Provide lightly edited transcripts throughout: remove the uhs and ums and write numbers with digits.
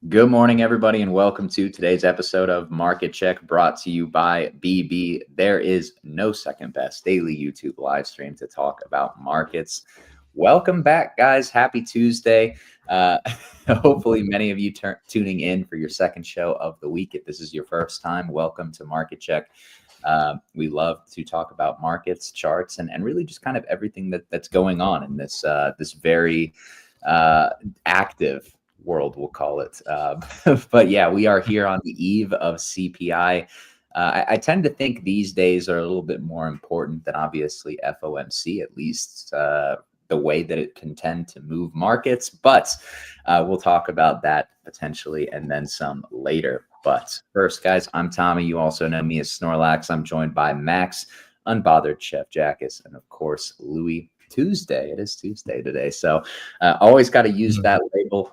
Good morning, everybody, and welcome to today's episode of Market Check brought to you by BB. There is no second best daily YouTube live stream to talk about markets. Welcome back, guys. Happy Tuesday. Hopefully, many of you tuning in for your second show of the week. If this is your first time, welcome to Market Check. We love to talk about markets, charts, and really just kind of everything that's going on in this very active world, we'll call it. But yeah, we are here on the eve of CPI. I tend to think these days are a little bit more important than obviously FOMC, at least the way that it can tend to move markets. But we'll talk about that potentially and then some later. But first, guys, I'm Tommy. You also know me as Snorlax. I'm joined by Max, Unbothered Chef Jackus, and of course, Louis. Tuesday. It is Tuesday today. So always got to use that label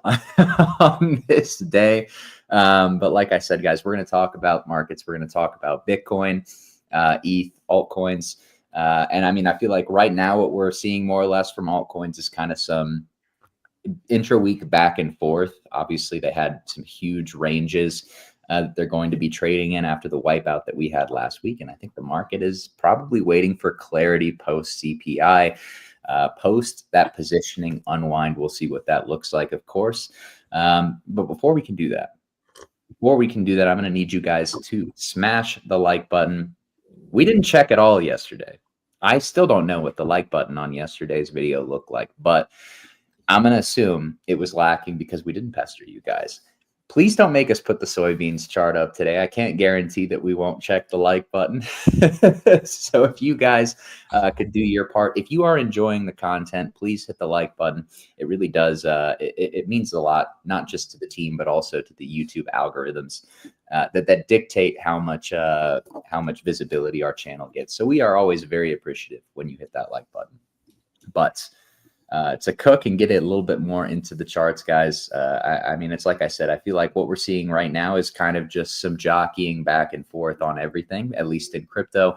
on this day. But like I said, guys, we're going to talk about markets. We're going to talk about Bitcoin, ETH, altcoins. And I mean, I feel like right now what we're seeing more or less from altcoins is kind of some intra-week back and forth. Obviously, they had some huge ranges they're going to be trading in after the wipeout that we had last week. And I think the market is probably waiting for clarity post CPI, post that positioning unwind. We'll see what that looks like, of course. But before we can do that, I'm going to need you guys to smash the like button. We didn't check at all yesterday. I still don't know what the like button on yesterday's video looked like, but I'm going to assume it was lacking because we didn't pester you guys. Please don't make us put the soybeans chart up today. I can't guarantee that we won't check the like button. So if you guys could do your part, if you are enjoying the content, please hit the like button. It really does. It means a lot, not just to the team, but also to the YouTube algorithms that dictate how much visibility our channel gets. So we are always very appreciative when you hit that like button. But to cook and get it a little bit more into the charts, guys. I mean, it's like I said, I feel like what we're seeing right now is kind of just some jockeying back and forth on everything, at least in crypto.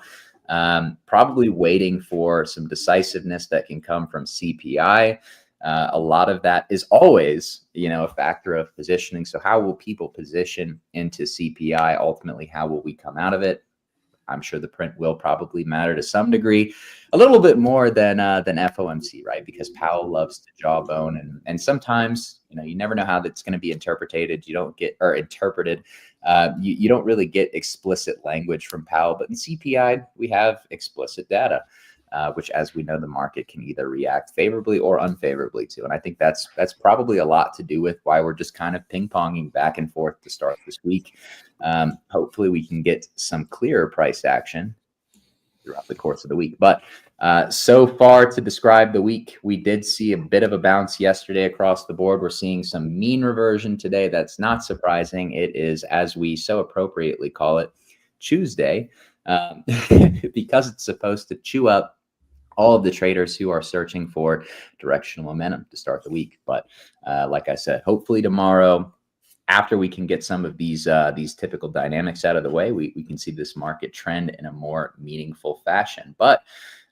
Probably waiting for some decisiveness that can come from CPI. A lot of that is always, a factor of positioning. So how will people position into CPI? Ultimately, how will we come out of it? I'm sure the print will probably matter to some degree, a little bit more than FOMC, right? Because Powell loves to jawbone, and sometimes you never know how that's going to be interpreted. You don't get interpreted. You don't really get explicit language from Powell, but in CPI we have explicit data, which, as we know, the market can either react favorably or unfavorably to. And I think that's probably a lot to do with why we're just kind of ping-ponging back and forth to start this week. Hopefully we can get some clearer price action throughout the course of the week. But so far, to describe the week, we did see a bit of a bounce yesterday across the board. We're seeing some mean reversion today. That's not surprising. It is, as we so appropriately call it, Tuesday, because it's supposed to chew up all of the traders who are searching for directional momentum to start the week. But like I said, hopefully tomorrow, after we can get some of these typical dynamics out of the way, we can see this market trend in a more meaningful fashion. But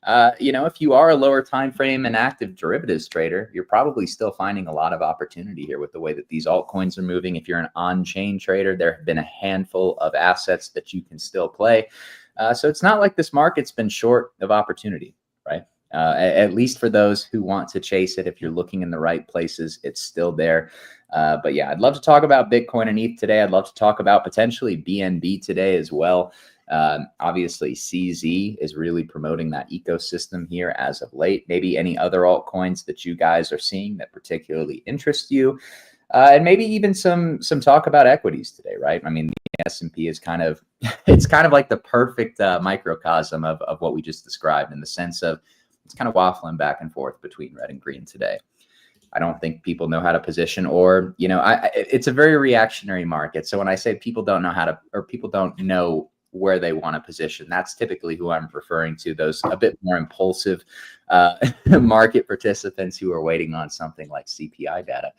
if you are a lower time frame and active derivatives trader, you're probably still finding a lot of opportunity here with the way that these altcoins are moving. If you're an on-chain trader, there have been a handful of assets that you can still play. So it's not like this market's been short of opportunity, right? At least for those who want to chase it. If you're looking in the right places, it's still there. But yeah, I'd love to talk about Bitcoin and ETH today. I'd love to talk about potentially BNB today as well. Obviously, CZ is really promoting that ecosystem here as of late. Maybe any other altcoins that you guys are seeing that particularly interest you. And maybe even some talk about equities today, right? I mean, the S&P is it's kind of like the perfect microcosm of what we just described, in the sense of it's kind of waffling back and forth between red and green today. I don't think people know how to position, or, it's a very reactionary market. So when I say people don't know how to, or people don't know where they want to position, that's typically who I'm referring to, those a bit more impulsive market participants who are waiting on something like CPI data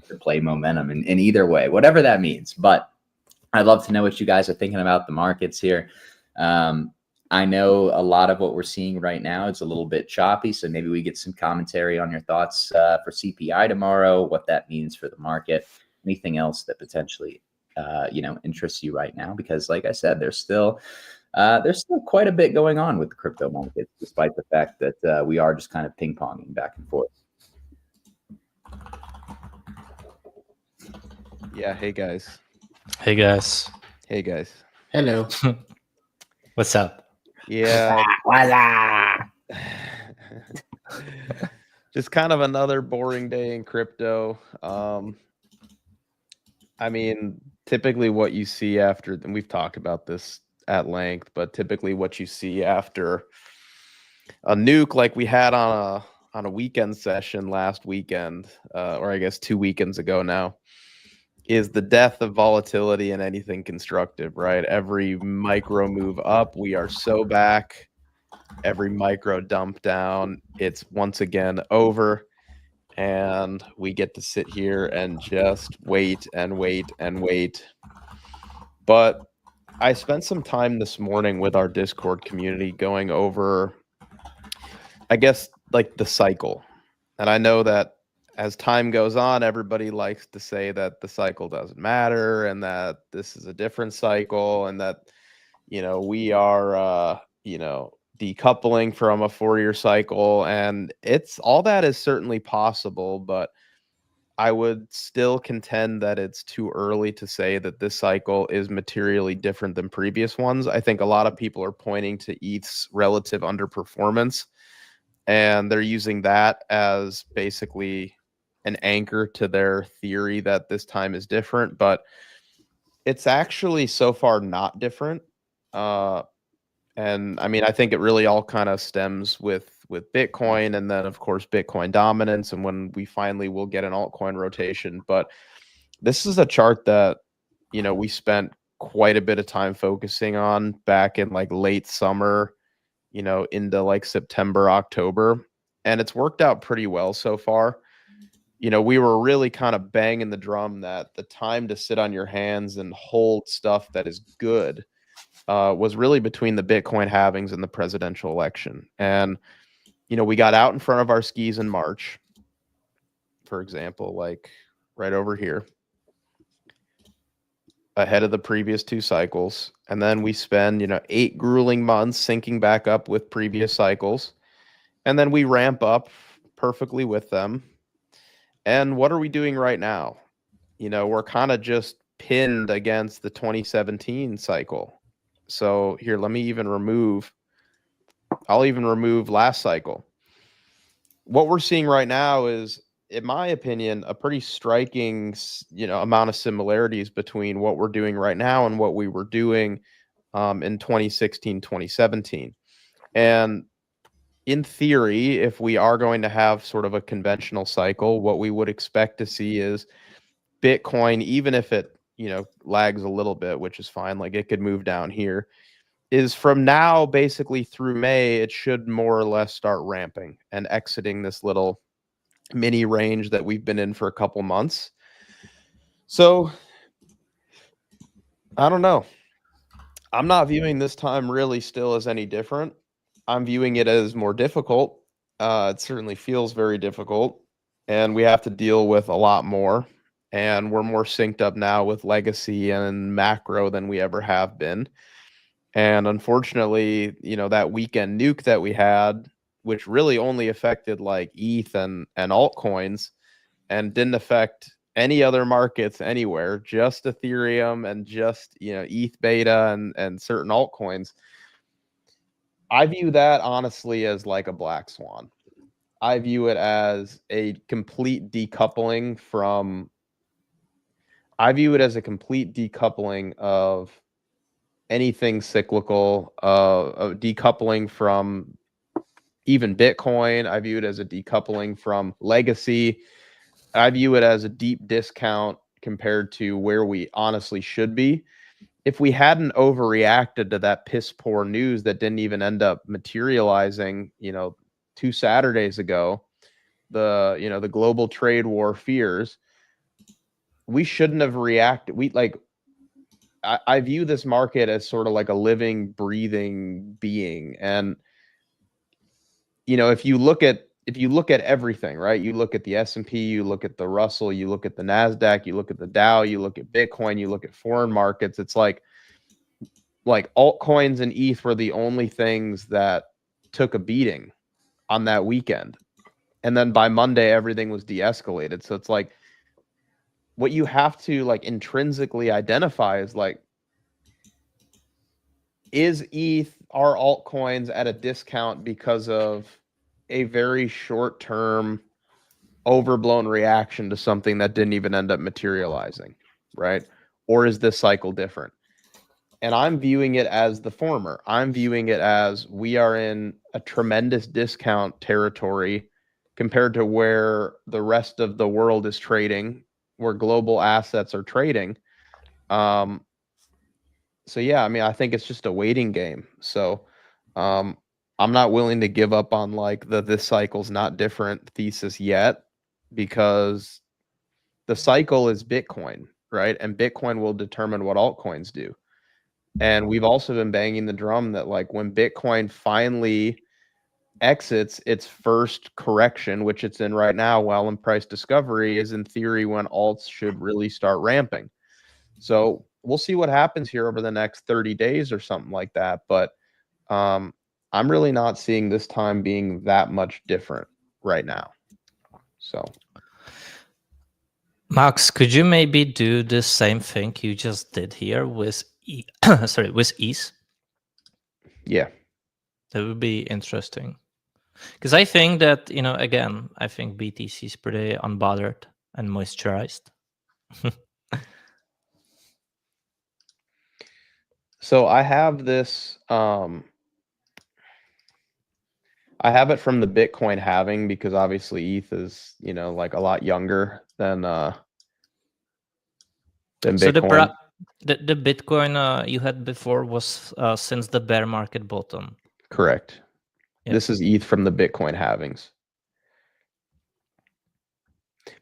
to play momentum in either way, whatever that means. But I'd love to know what you guys are thinking about the markets here. I know a lot of what we're seeing right now is a little bit choppy, so maybe we get some commentary on your thoughts for CPI tomorrow, what that means for the market. anything else that potentially, interests you right now? Because like I said, there's still quite a bit going on with the crypto markets, despite the fact that we are just kind of ping ponging back and forth. Yeah. Hey guys. Hey guys. Hey guys. Hello. What's up? Yeah. Voila. Just kind of another boring day in crypto. I mean, typically what you see after, and we've talked about this at length, but typically what you see after a nuke like we had on a weekend session last weekend, or I guess 2 weekends ago now, is the death of volatility in anything constructive, right? Every micro move up, we are so back. Every micro dump down, it's once again over. And we get to sit here and just wait and wait and wait. But I spent some time this morning with our Discord community going over, I guess, like the cycle. And I know that as time goes on, everybody likes to say that the cycle doesn't matter and that this is a different cycle and that, we are, decoupling from a 4-year cycle. And it's all that is certainly possible, but I would still contend that it's too early to say that this cycle is materially different than previous ones. I think a lot of people are pointing to ETH's relative underperformance, and they're using that as basically an anchor to their theory that this time is different, but it's actually so far not different. And I mean, I think it really all kind of stems with Bitcoin, and then of course Bitcoin dominance, and when we finally will get an altcoin rotation. But this is a chart that we spent quite a bit of time focusing on back in like late summer, into like September, October, and it's worked out pretty well so far. We were really kind of banging the drum that the time to sit on your hands and hold stuff that is good was really between the Bitcoin halvings and the presidential election. And, we got out in front of our skis in March, for example, like right over here, ahead of the previous 2 cycles. And then we spend, 8 grueling months syncing back up with previous cycles. And then we ramp up perfectly with them. And what are we doing right now? We're kind of just pinned against the 2017 cycle. So here, I'll even remove last cycle. What we're seeing right now is, in my opinion, a pretty striking, amount of similarities between what we're doing right now and what we were doing in 2016, 2017. And in theory, if we are going to have sort of a conventional cycle, what we would expect to see is Bitcoin, even if it, lags a little bit, which is fine, like it could move down here, is from now basically through May, it should more or less start ramping and exiting this little mini range that we've been in for a couple months. So I don't know. I'm not viewing this time really still as any different. I'm viewing it as more difficult. It certainly feels very difficult, and we have to deal with a lot more. And we're more synced up now with legacy and macro than we ever have been. And unfortunately, that weekend nuke that we had, which really only affected like ETH and altcoins and didn't affect any other markets anywhere, just Ethereum and just, ETH beta and certain altcoins. I view that honestly as like a black swan. I view it as a complete decoupling of anything cyclical, a decoupling from even Bitcoin. I view it as a decoupling from legacy. I view it as a deep discount compared to where we honestly should be. If we hadn't overreacted to that piss poor news that didn't even end up materializing, 2 Saturdays ago, the global trade war fears, we shouldn't have reacted. I view this market as sort of like a living, breathing being. And, if you look at if you look at everything, right? You look at the S&P, you look at the Russell, you look at the NASDAQ, you look at the Dow, you look at Bitcoin, you look at foreign markets. It's like altcoins and ETH were the only things that took a beating on that weekend. And then by Monday, everything was de-escalated. So it's like what you have to like intrinsically identify is like, is ETH, are altcoins at a discount because of a very short-term overblown reaction to something that didn't even end up materializing, right? Or is this cycle different? And I'm viewing it as the former. I'm viewing it as we are in a tremendous discount territory compared to where the rest of the world is trading, where global assets are trading. So yeah, I mean, I think it's just a waiting game. So I'm not willing to give up on like this cycle's not different thesis yet, because the cycle is Bitcoin, right? And Bitcoin will determine what altcoins do. And we've also been banging the drum that like when Bitcoin finally exits its first correction, which it's in right now, while in price discovery, is in theory when alts should really start ramping. So we'll see what happens here over the next 30 days or something like that. But I'm really not seeing this time being that much different right now. So Max, could you maybe do the same thing you just did here with with ETH? yeah. That would be interesting. Because I think that, again, I think BTC is pretty unbothered and moisturized. So I have this, I have it from the Bitcoin halving, because obviously ETH is, like a lot younger than Bitcoin. So the Bitcoin you had before was since the bear market bottom. Correct. Yeah. This is ETH from the Bitcoin halvings.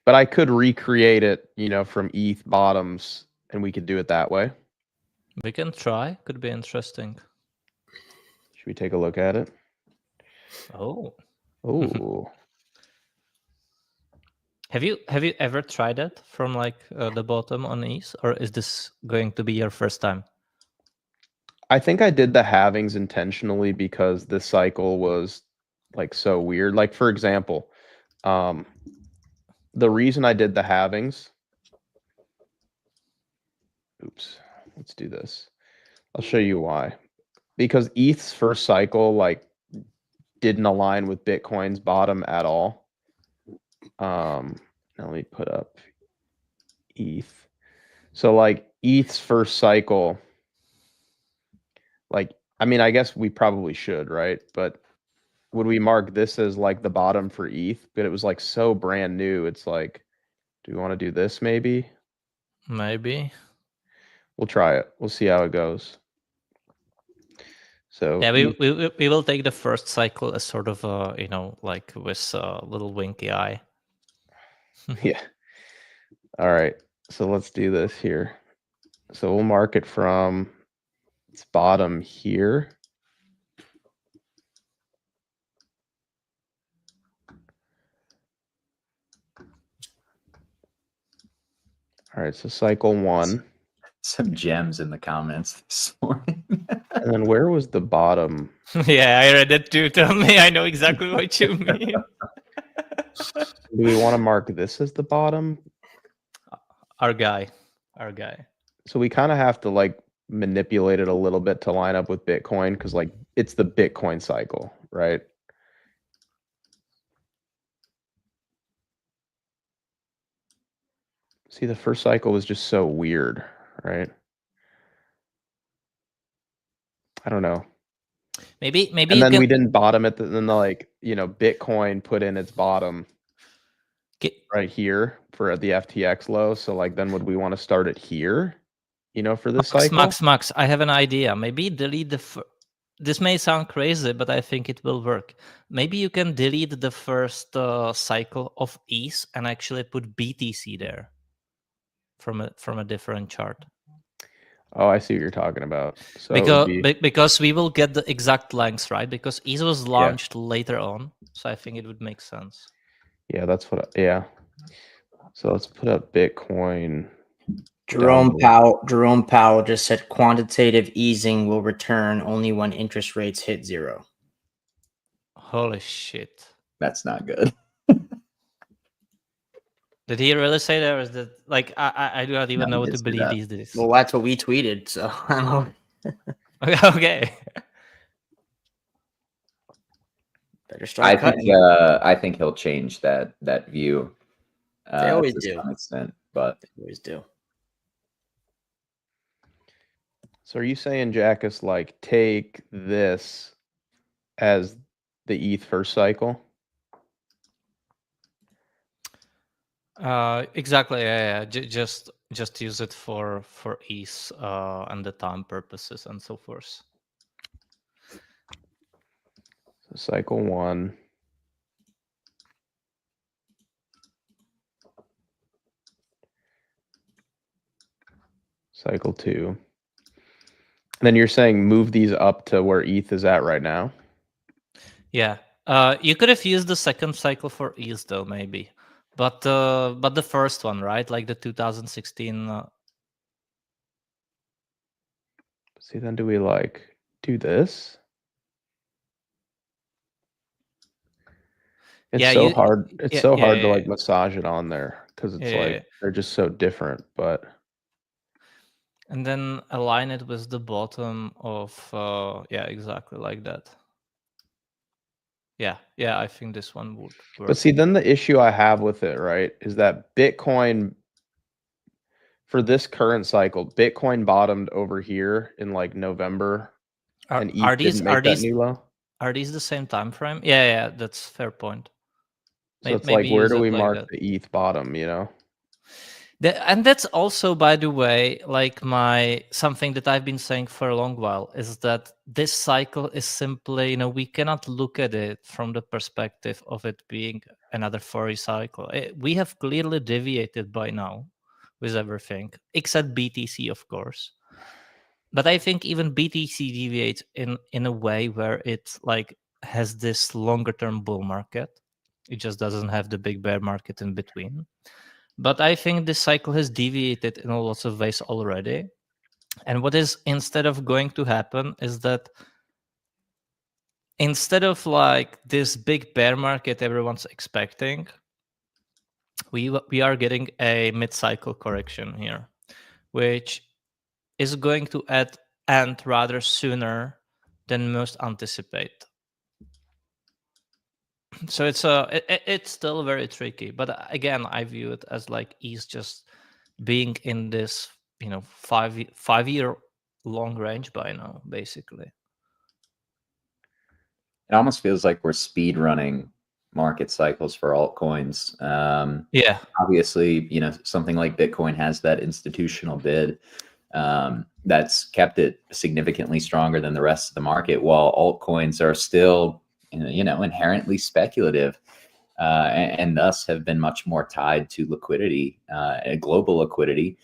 But I could recreate it, from ETH bottoms, and we could do it that way. We can try. Could be interesting. Should we take a look at it? Oh. Have you ever tried it from like the bottom on ETH, or is this going to be your first time? I think I did the halvings intentionally because this cycle was like so weird. Like for example, the reason I did the halvings. Oops, let's do this. I'll show you why. Because ETH's first cycle like didn't align with Bitcoin's bottom at all. Now let me put up ETH. So like ETH's first cycle, like, I mean, I guess we probably should, right? But would we mark this as like the bottom for ETH? But it was like so brand new. It's like, do we want to do this maybe? Maybe. We'll try it. We'll see how it goes. So yeah, we will take the first cycle as sort of like with a little winky eye. Yeah. All right. So let's do this here. So we'll mark it from its bottom here. All right. So cycle 1. Some gems in the comments this morning. And then where was the bottom? Yeah, I read it too. Tell me, I know exactly what you mean. Do we want to mark this as the bottom? Our guy. So we kind of have to like manipulate it a little bit to line up with Bitcoin, because like it's the Bitcoin cycle, right? See, the first cycle was just so weird, right? I don't know. Maybe. And then we didn't bottom it. Then like, Bitcoin put in its bottom right here for the FTX low. So like, then would we want to start it here, for this cycle? Max, I have an idea. Maybe delete this may sound crazy, but I think it will work. Maybe you can delete the first cycle of ETH and actually put BTC there from a different chart. Oh, I see what you're talking about. So it would be, Because we will get the exact lengths, right? Because ETH was yeah, launched later on, so I think it would make sense. yeah, that's what. Yeah. So let's put up Bitcoin. Jerome Powell just said quantitative easing will return only when interest rates hit 0. Holy shit! That's not good. Did he really say that, or is that like I do not even No, know he what to did say believe that. these days? Well, that's what we tweeted. So I don't know. Okay. Better start cutting. I think he'll change that view. They always to do. some extent, but They always do. So are you saying, Jackus, like take this as the ETH first cycle? Exactly. Yeah. Just use it for ETH and the time purposes and so forth. So cycle 1. Cycle 2. And then you're saying move these up to where ETH is at right now? Yeah. You could have used the second cycle for ETH though, maybe. But the first one, right? Like the 2016. See, then do we like do this? It's Yeah, so hard. It's yeah, so yeah, hard to yeah, like massage it on there because it's yeah, like yeah. they're just so different. But And then align it with the bottom of yeah, exactly like that. Yeah, I think this one would work. But see, then the issue I have with it, right, is that Bitcoin for this current cycle, Bitcoin bottomed over here in like November, and ETH didn't make that new low. Are these the same time frame? Yeah, that's fair point. So it's like, Maybe where use do it we like mark that. the ETH bottom? You know. And that's also, by the way, like something that I've been saying for a long while is that this cycle is simply, we cannot look at it from the perspective of it being another furry cycle. We have clearly deviated by now with everything, except BTC, of course. But I think even BTC deviates in a way where it like has this longer term bull market. It just doesn't have the big bear market in between. But I think this cycle has deviated in lots of ways already. And what is instead of going to happen is that instead of like this big bear market everyone's expecting, we are getting a mid-cycle correction here, which is going to end rather sooner than most anticipate. So it's still very tricky, but again, I view it as like he's just being in this 5-year long range by now, basically. it almost feels like we're speed running market cycles for altcoins. Yeah, obviously, something like Bitcoin has that institutional bid that's kept it significantly stronger than the rest of the market, while altcoins are still, inherently speculative, and thus have been much more tied to liquidity, global liquidity,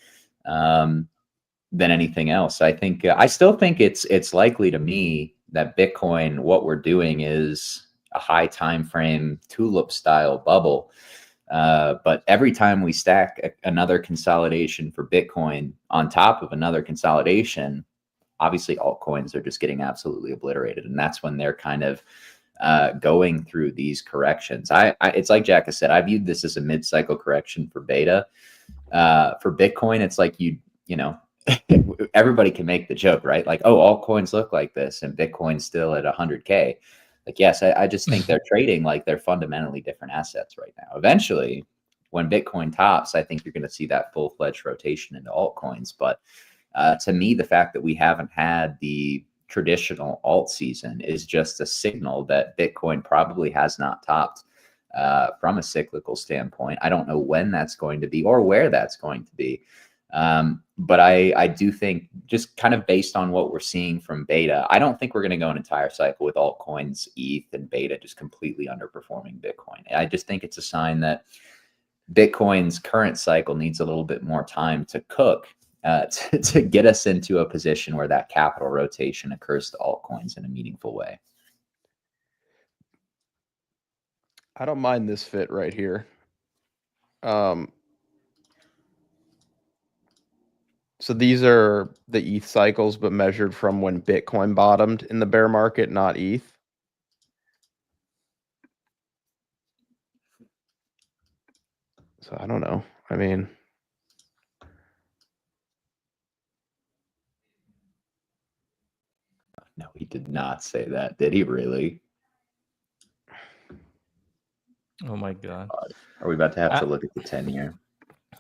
than anything else. I still think it's likely to me that Bitcoin, what we're doing is a high time frame tulip style bubble. But every time we stack another consolidation for Bitcoin on top of another consolidation, obviously altcoins are just getting absolutely obliterated. And that's when they're kind of going through these corrections. It's like Jack has said, I viewed this as a mid-cycle correction for beta. For Bitcoin, it's like everybody can make the joke, right? Like, oh, altcoins look like this and Bitcoin's still at 100K. Like, yes, I just think they're trading like they're fundamentally different assets right now. Eventually, when Bitcoin tops, I think you're going to see that full-fledged rotation into altcoins. But to me, the fact that we haven't had the traditional alt season is just a signal that Bitcoin probably has not topped from a cyclical standpoint. I don't know when that's going to be or where that's going to be. But I do think, just kind of based on what we're seeing from beta, I don't think we're going to go an entire cycle with altcoins, ETH, and beta just completely underperforming Bitcoin. I just think it's a sign that Bitcoin's current cycle needs a little bit more time to cook to get us into a position where that capital rotation occurs to altcoins in a meaningful way. I don't mind this fit right here. So these are the ETH cycles, but measured from when Bitcoin bottomed in the bear market, not ETH. So I don't know. I mean, no, he did not say that. Did he really? Oh my God. Are we about to have to look at the 10-year?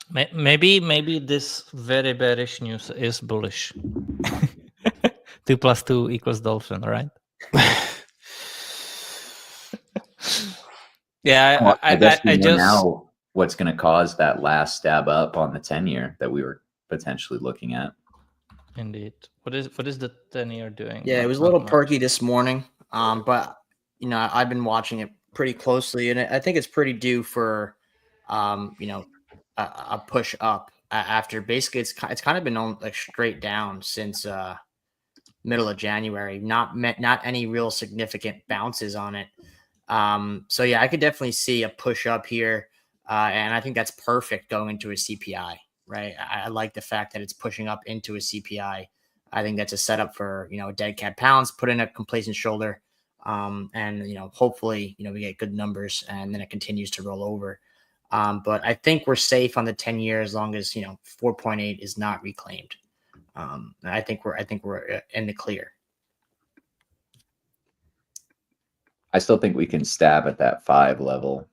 Maybe this very bearish news is bullish. 2 + 2 = dolphin, right? Yeah, Well, I guess we I know just now what's going to cause that last stab up on the 10-year that we were potentially looking at. indeed. What is the 10-year doing? Yeah, it was a little perky this morning. But you know, I've been watching it pretty closely, and I think it's pretty due for, you know, a push up after basically it's kind of been on like straight down since middle of January. Not any real significant bounces on it. So yeah, I could definitely see a push up here, and I think that's perfect going into a CPI. Right, I like the fact that it's pushing up into a CPI. I think that's a setup for, you know, a dead cat pounce, put in a complacent shoulder, and, you know, hopefully, you know, we get good numbers and then it continues to roll over. But I think we're safe on the 10-year as long as, you know, 4.8 is not reclaimed. I think we're in the clear. I still think we can stab at that 5 level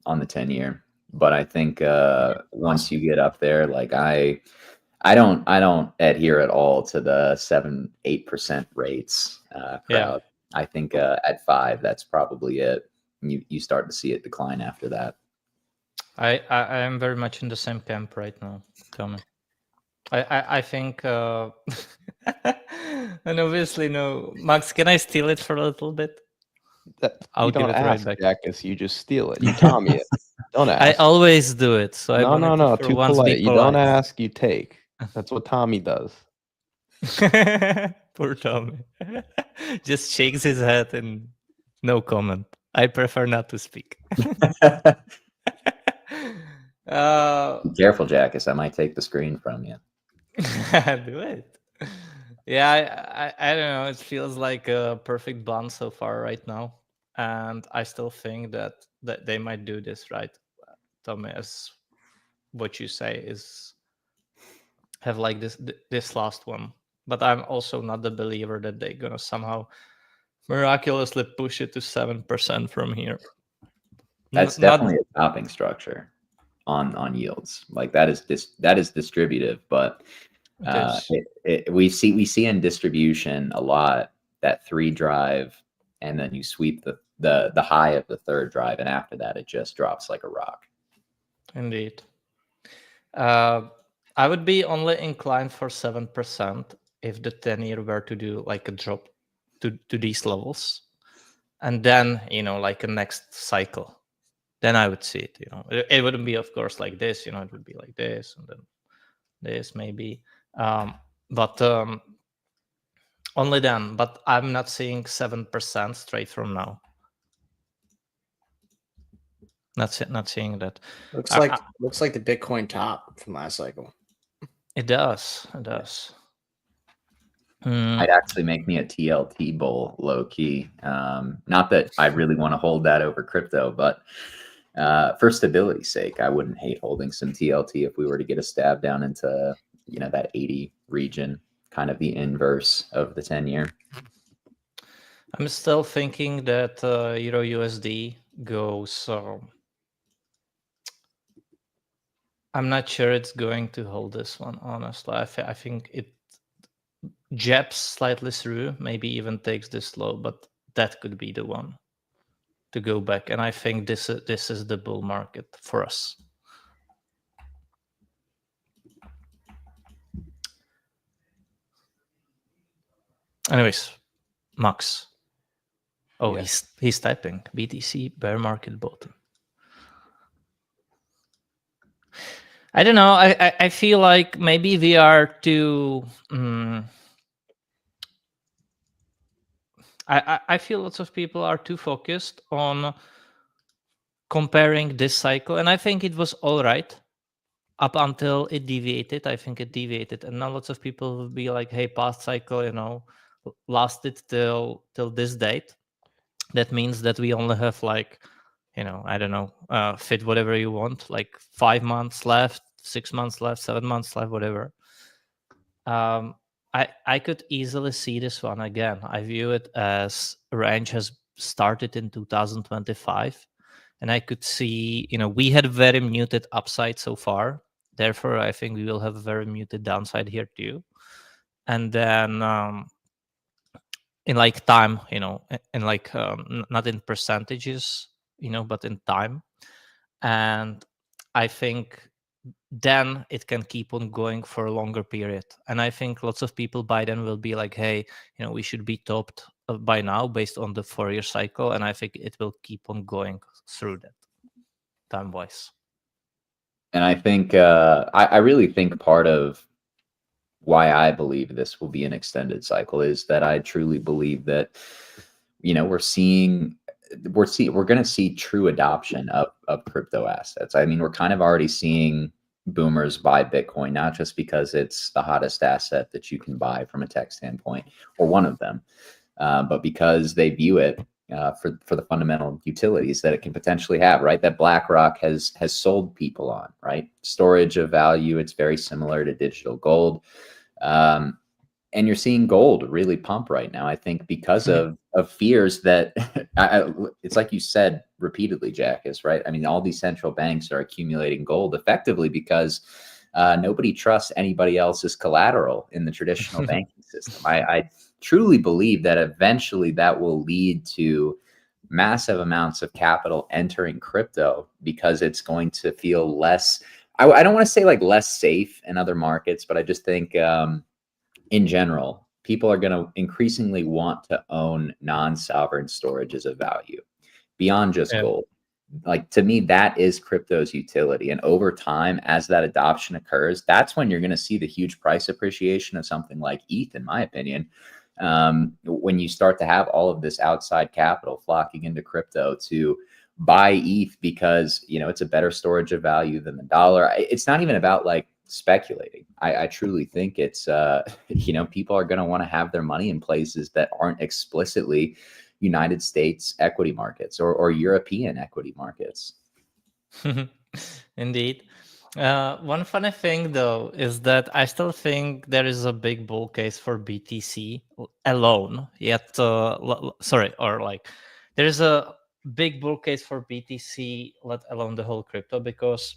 on the 10-year, but I think once you get up there, like I don't adhere at all to the 7-8% rates crowd. Yeah. I think at 5, that's probably it. You start to see it decline after that. I am very much in the same camp right now, Tommy. I think and obviously no. Max, can I steal it for a little bit? I'll you give don't it ask, right back. Jackus, you just steal it. You Tommy it. Don't ask. I always do it. So I wanted no. to for Too once polite. be You don't polite. ask, you take. That's what Tommy does. Poor Tommy. Just shakes his head and no comment. I prefer not to speak. Be careful, Jackus. I might take the screen from you. Do it. Yeah, I don't know. It feels like a perfect blend so far right now, and I still think that they might do this right. Tommy, as what you say is have like this last one, but I'm also not the believer that they're gonna somehow miraculously push it to 7% from here. That's definitely a topping structure on yields. Like that is distributive, but we see in distribution a lot that 3 drive, and then you sweep the high of the 3rd drive, and after that it just drops like a rock. Indeed. I would be only inclined for 7% if the 10-year were to do like a drop to these levels, and then, you know, like a next cycle. Then I would see it. You know, it wouldn't be, of course, like this. You know, it would be like this, and then this maybe. But only then. But I'm not seeing 7% straight from now. Not seeing that. Looks like the Bitcoin top from last cycle. It does. It does. Might actually make me a TLT bull, low key. Not that I really want to hold that over crypto, but for stability's sake, I wouldn't hate holding some TLT if we were to get a stab down into, you know, that 80 region, kind of the inverse of the 10-year. I'm still thinking that Euro USD goes. I'm not sure it's going to hold this one, honestly. I think it jabs slightly through, maybe even takes this low, but that could be the one to go back. And I think this is the bull market for us. Anyways, Max. Oh, yeah. He's typing BTC bear market bottom. I don't know. I feel like maybe we are too. I feel lots of people are too focused on comparing this cycle, and I think it was all right up until it deviated. I think it deviated, and now lots of people will be like, "Hey, past cycle, lasted till this date." That means that we only have like, I don't know, fit whatever you want, like 5 months left, 6 months left, 7 months left, whatever. I could easily see this one again. I view it as a range has started in 2025, and I could see, we had very muted upside so far. Therefore, I think we will have a very muted downside here too. And then in like time, in like not in percentages, but in time. And I think then it can keep on going for a longer period. And I think lots of people by then will be like, hey, we should be topped by now based on the 4-year cycle. And I think it will keep on going through that time wise. And I think I really think part of why I believe this will be an extended cycle is that I truly believe that we're going to see true adoption of crypto assets. I mean, we're kind of already seeing boomers buy Bitcoin, not just because it's the hottest asset that you can buy from a tech standpoint, or one of them, but because they view it for the fundamental utilities that it can potentially have, right? That BlackRock has sold people on, right? Storage of value. It's very similar to digital gold. And you're seeing gold really pump right now, I think, because of fears that it's like you said repeatedly, Jack, is right. I mean, all these central banks are accumulating gold effectively because nobody trusts anybody else's collateral in the traditional banking system. I truly believe that eventually that will lead to massive amounts of capital entering crypto because it's going to feel less, I don't want to say like less safe in other markets, but I just think in general, people are going to increasingly want to own non-sovereign storages of value beyond just gold. Like, to me, that is crypto's utility. And over time, as that adoption occurs, that's when you're going to see the huge price appreciation of something like ETH, in my opinion. When you start to have all of this outside capital flocking into crypto to buy ETH because, it's a better storage of value than the dollar. It's not even about like speculating. I truly think it's, people are going to want to have their money in places that aren't explicitly United States equity markets or European equity markets. Indeed. One funny thing, though, is that I still think there is a big bull case for BTC alone. Yet, there is a big bull case for BTC, let alone the whole crypto, because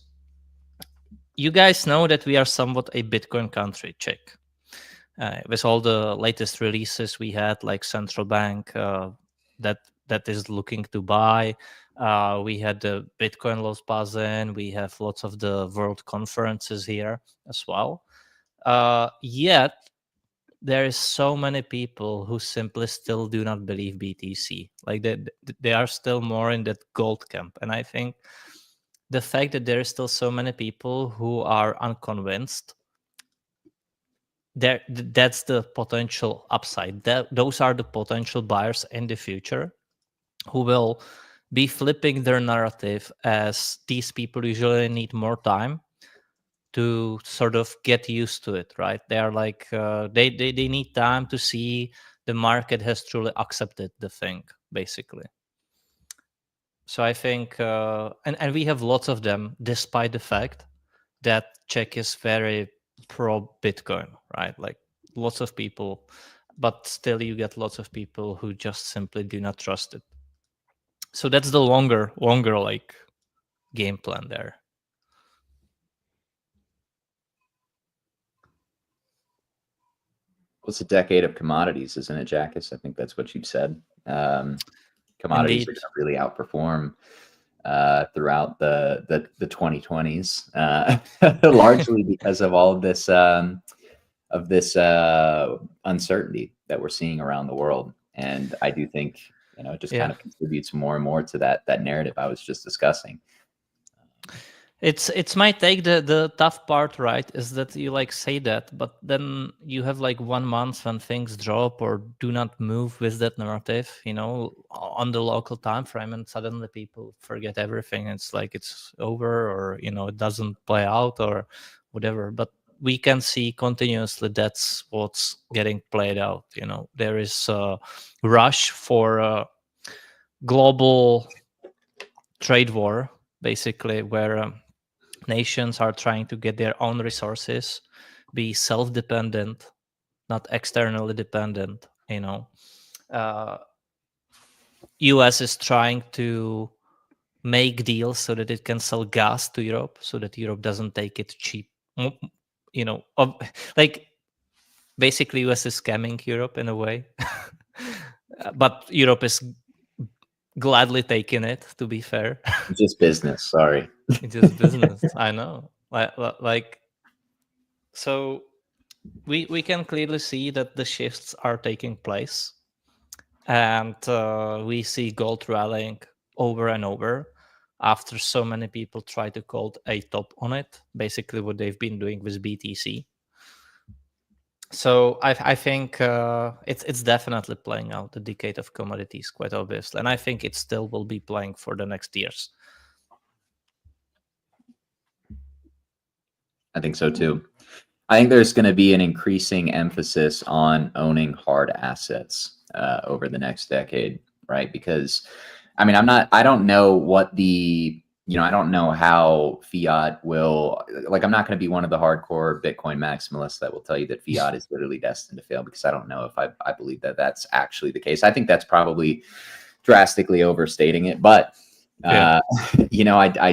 you guys know that we are somewhat a Bitcoin country, Czech. With all the latest releases we had, like central bank that is looking to buy. We had the Bitcoin Los Bazen. We have lots of the world conferences here as well. Yet there is so many people who simply still do not believe BTC. Like they are still more in that gold camp. And I think the fact that there is still so many people who are unconvinced, that's the potential upside. Those are the potential buyers in the future who will be flipping their narrative, as these people usually need more time to sort of get used to it, right? They are like they need time to see the market has truly accepted the thing, basically. So I think and we have lots of them, despite the fact that Czech is very pro Bitcoin, right? Like lots of people, but still you get lots of people who just simply do not trust it. So that's the longer like game plan there. Well, it's a decade of commodities, isn't it, Jackus? I think that's what you've said. Commodities Indeed. are going to really outperform throughout the 2020s, largely because of all of this uncertainty that we're seeing around the world. And I do think it just kind of contributes more and more to that narrative I was just discussing. It's my take. The tough part, right, is that you like say that, but then you have like 1 month when things drop or do not move with that narrative, on the local time frame, and suddenly people forget everything. It's like it's over, or it doesn't play out or whatever. But we can see continuously that's what's getting played out. There is a rush for a global trade war, basically, where nations are trying to get their own resources, be self-dependent, not externally dependent. US is trying to make deals so that it can sell gas to Europe, so that Europe doesn't take it cheap. Like basically US is scamming Europe in a way. But Europe is gladly taking it, to be fair. It's just business. Sorry. It's just business. I know. Like so we can clearly see that the shifts are taking place, and we see gold rallying over and over after so many people try to call a top on it, basically what they've been doing with BTC. So I think it's definitely playing out, the decade of commodities, quite obviously, and I think it still will be playing for the next years. I think so too. I think there's going to be an increasing emphasis on owning hard assets over the next decade, right? Because, I mean, I don't know what I don't know how fiat will, like, I'm not going to be one of the hardcore Bitcoin maximalists that will tell you that fiat is literally destined to fail, because I don't know if I believe that that's actually the case. I think that's probably drastically overstating it, but, I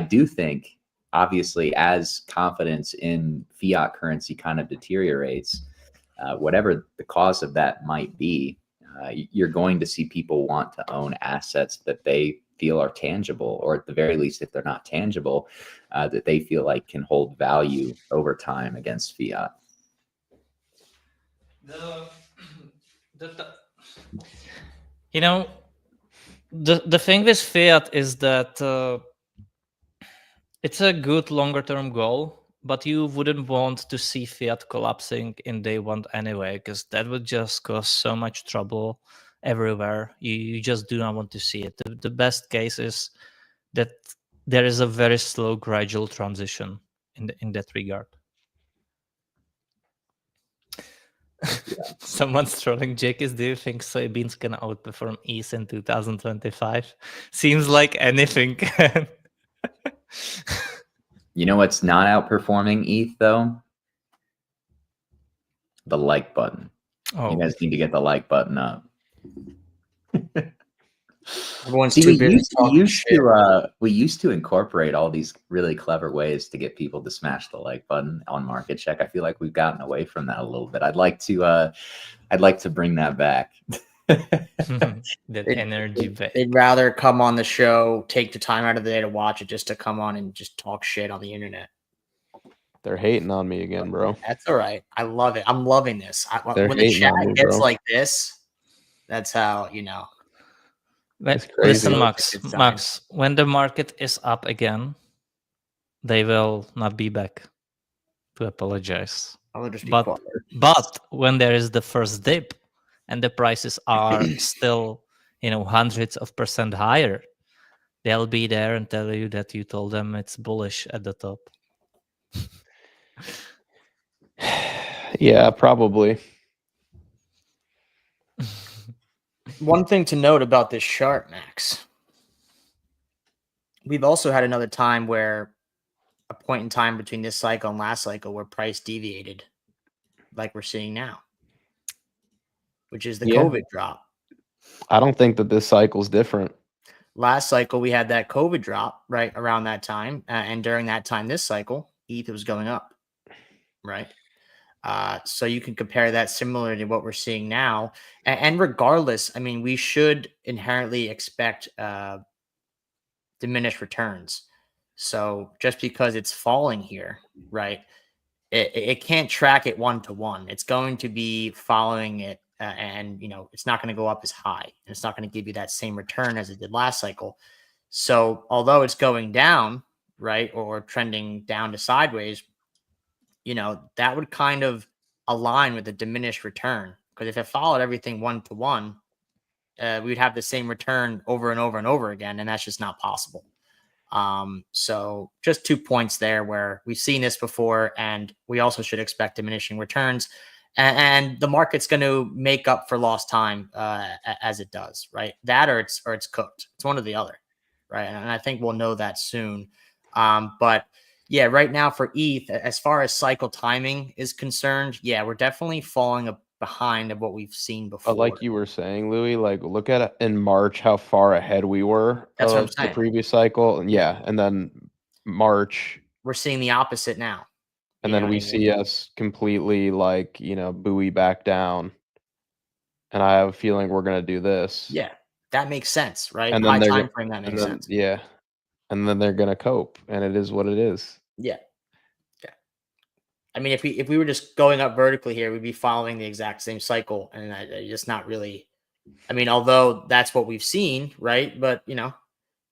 do think, obviously, as confidence in fiat currency kind of deteriorates, whatever the cause of that might be, you're going to see people want to own assets that they feel are tangible, or at the very least, if they're not tangible, that they feel like can hold value over time against fiat. The thing with fiat is that it's a good longer term goal, but you wouldn't want to see fiat collapsing in day one anyway, because that would just cause so much trouble everywhere. You just do not want to see it. The best case is that there is a very slow, gradual transition in that regard. Yeah. Someone's trolling Jakis. Do you think soybeans can outperform ETH in 2025? Seems like anything can. You know what's not outperforming ETH though? The like button. Oh. You guys need to get the like button up. Everyone's See, too busy. We used to incorporate all these really clever ways to get people to smash the like button on Market Check. I feel like we've gotten away from that a little bit. I'd like to bring that back. That energy back. They'd rather come on the show, take the time out of the day to watch it, just to come on and just talk shit on the internet. They're hating on me again, bro. That's all right. I love it. I'm loving this. When the chat gets like this, that's how, Listen, Max, when the market is up again, they will not be back to apologize. But when there is the first dip and the prices are still, hundreds of % higher, they'll be there and tell you that you told them it's bullish at the top. Yeah, probably. One thing to note about this chart, Max, we've also had another time where a point in time between this cycle and last cycle where price deviated like we're seeing now, which is the COVID drop. I don't think that this cycle is different. Last cycle, we had that COVID drop right around that time. And during that time, this cycle, ETH was going up, right? So you can compare that similar to what we're seeing now. And regardless, I mean, we should inherently expect diminished returns. So just because it's falling here, right, it can't track it one-to-one. It's going to be following it. And, it's not going to go up as high. And it's not going to give you that same return as it did last cycle. So although it's going down, right, or trending down to sideways, that would kind of align with the diminished return. Because if it followed everything 1-to-1, we'd have the same return over and over and over again, and that's just not possible. So just 2 points there where we've seen this before, and we also should expect diminishing returns, and the market's going to make up for lost time as it does, right? That or it's cooked. It's one or the other, right? And I think we'll know that soon. But yeah, right now for ETH, as far as cycle timing is concerned, yeah, we're definitely falling behind of what we've seen before. But like you were saying, Louis, like look at it in March how far ahead we were That's what I'm of the saying. previous cycle. And yeah, and then March, We're seeing the opposite now. and You know then what we I mean? see us completely like, buoy back down. And I have a feeling we're gonna do this. Yeah, that makes sense, right? And then High they're time gonna, frame, that and makes then sense. yeah, and then they're gonna cope, and it is what it is. Yeah. I mean, if we were just going up vertically here, we'd be following the exact same cycle, and just not really. I mean, although that's what we've seen, right? But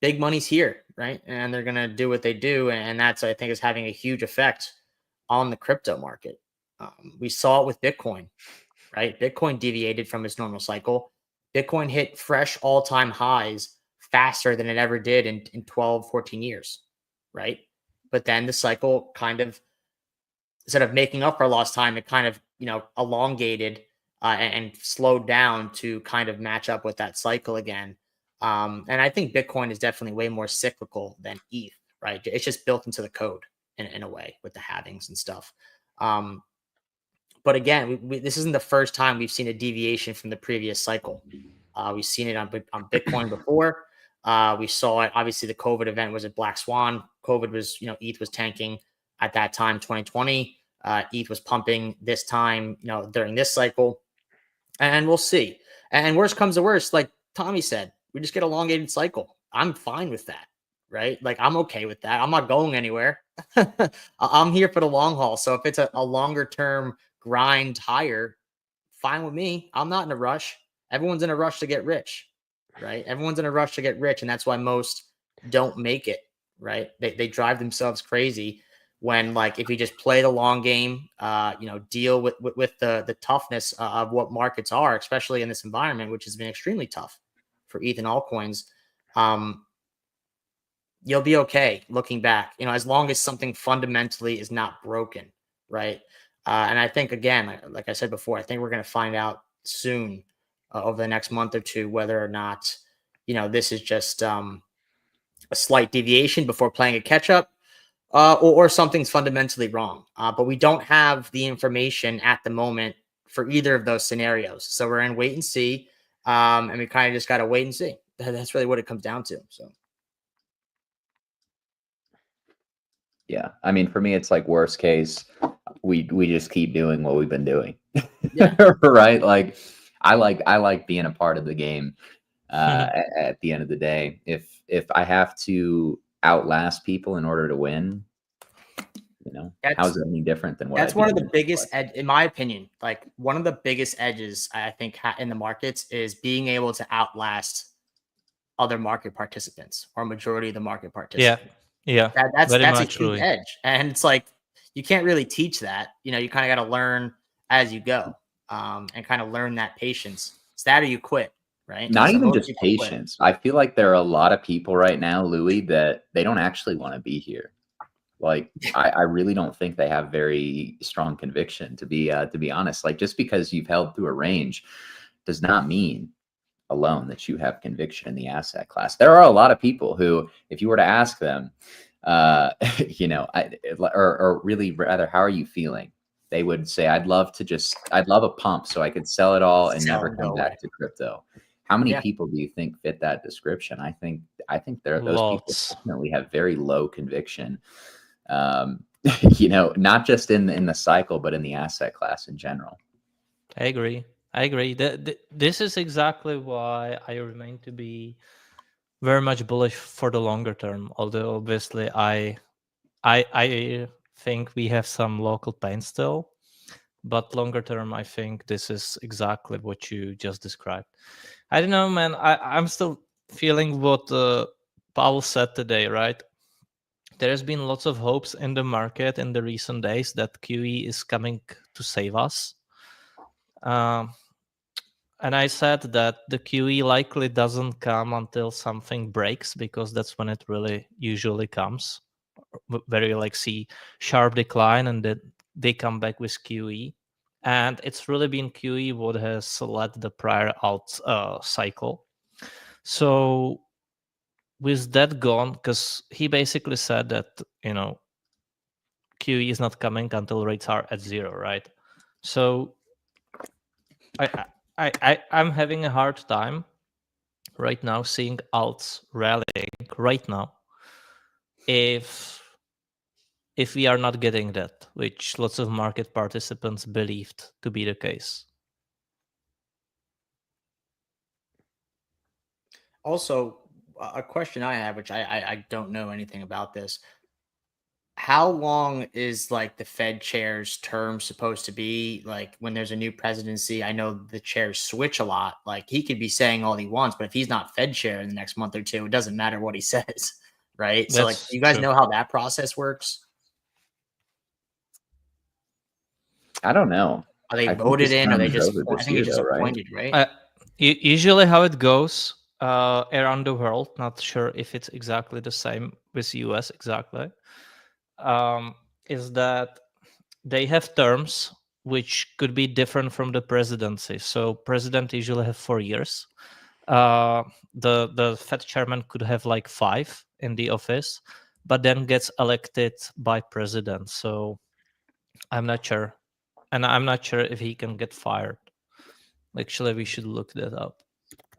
big money's here, right? And they're gonna do what they do, and that's, I think, is having a huge effect on the crypto market. We saw it with Bitcoin, right? Bitcoin deviated from its normal cycle. Bitcoin hit fresh all-time highs faster than it ever did in 12, 14 years, right? But then the cycle kind of, instead of making up for lost time, it kind of, elongated and slowed down to kind of match up with that cycle again. And I think Bitcoin is definitely way more cyclical than ETH, right? It's just built into the code in a way with the halvings and stuff. But again, this isn't the first time we've seen a deviation from the previous cycle. We've seen it on Bitcoin before. We saw it. Obviously, the COVID event was a black swan. COVID was, ETH was tanking at that time, 2020. ETH was pumping this time, during this cycle. And we'll see. And worst comes to worst, like Tommy said, we just get elongated cycle. I'm fine with that, right? Like, I'm okay with that. I'm not going anywhere. I'm here for the long haul. So if it's a longer term grind higher, fine with me. I'm not in a rush. Everyone's in a rush to get rich, right? Everyone's in a rush to get rich. And that's why most don't make it, right? They drive themselves crazy when, like, if you just play the long game, deal with the toughness of what markets are, especially in this environment, which has been extremely tough for ETH and altcoins, you'll be okay looking back, as long as something fundamentally is not broken, right? And I think, again, like I said before, I think we're going to find out soon over the next month or two whether or not, this is just a slight deviation before playing a catch up, or something's fundamentally wrong. But we don't have the information at the moment for either of those scenarios. So we're in wait and see. And we kind of just got to wait and see. That's really what it comes down to. So. Yeah. I mean, for me, it's like worst case, we just keep doing what we've been doing. Yeah. Right. Like I like being a part of the game. At the end of the day, if I have to outlast people in order to win, how's it any different than what that's one of the biggest in my opinion, like one of the biggest edges I think in the markets is being able to outlast other market participants or majority of the market participants. Yeah. That's a huge really edge. And it's like, you can't really teach that. You kind of got to learn as you go, and kind of learn that patience. It's that or you quit, right? Not So even most just people patience. I feel like there are a lot of people right now, Louis, that they don't actually want to be here. Like, I really don't think they have very strong conviction, to be honest. Like, just because you've held through a range does not mean alone that you have conviction in the asset class. There are a lot of people who, if you were to ask them, or really rather, how are you feeling? They would say, I'd love a pump so I could sell it all and never come back to crypto. How many people do you think fit that description? I think those people definitely have very low conviction. Not just in the cycle, but in the asset class in general. I agree. This is exactly why I remain to be very much bullish for the longer term. Although obviously I think we have some local pain still, but longer term, I think this is exactly what you just described. I don't know, man. I'm still feeling what Paul said today, right? there's been lots of hopes in the market in the recent days that QE is coming to save us. And I said that the QE likely doesn't come until something breaks, because that's when it really usually comes, where you like see sharp decline and then they come back with QE. And it's really been QE what has led the prior alt cycle. So with that gone, because he basically said that, QE is not coming until rates are at 0, right? So I'm having a hard time right now seeing alts rallying right now if we are not getting that, which lots of market participants believed to be the case. Also, a question I have, which I don't know anything about this. How long is like the Fed chair's term supposed to be? Like when there's a new presidency, I know the chairs switch a lot. Like he could be saying all he wants, but if he's not Fed chair in the next month or two, it doesn't matter what he says, right? So like, That's you guys true. know how that process works? I don't know. Are they I think voted his in? Are term they is just? over I this think year, he's just though, right? appointed, right? Usually how it goes around the world, not sure if it's exactly the same with US exactly, is that they have terms which could be different from the presidency. So president usually have 4 years. The Fed chairman could have like 5 in the office, but then gets elected by president. So I'm not sure, and I'm not sure if he can get fired. Actually, we should look that up.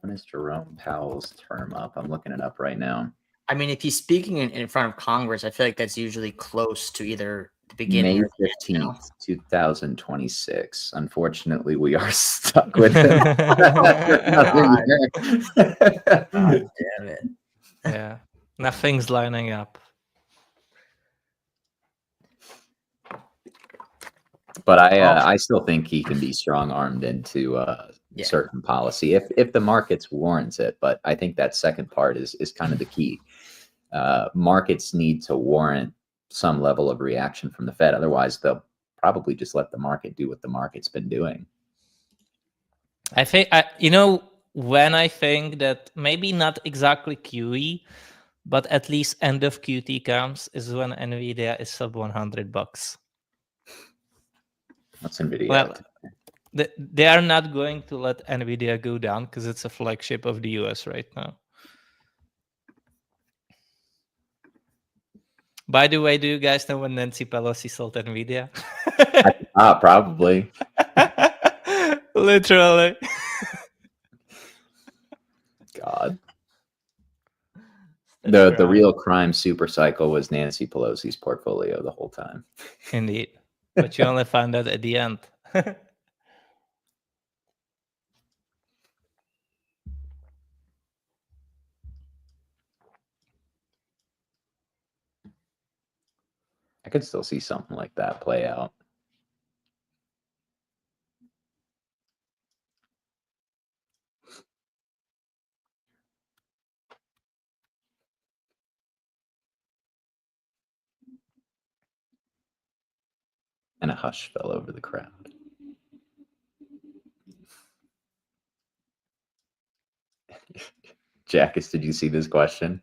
When is Jerome Powell's term up? I'm looking it up right now. I mean, if he's speaking in front of Congress, I feel like that's usually close to either the beginning May or the end, 15th, 2026. Unfortunately, we are stuck with him. God. God damn it. Yeah, nothing's lining up. But I still think he can be strong armed into Yeah. certain policy if the markets warrants it. But I think that second part is kind of the key. Markets need to warrant some level of reaction from the Fed. Otherwise, they'll probably just let the market do what the market's been doing. I think when I think that maybe not exactly QE, but at least end of QT comes is when Nvidia is sub $100. That's NVIDIA. Well, they are not going to let Nvidia go down because it's a flagship of the US right now. By the way, do you guys know when Nancy Pelosi sold Nvidia? Probably. Literally. God. The real crime super cycle was Nancy Pelosi's portfolio the whole time. Indeed. But you only find that at the end. I could still see something like that play out. And a hush fell over the crowd. Jackus, did you see this question?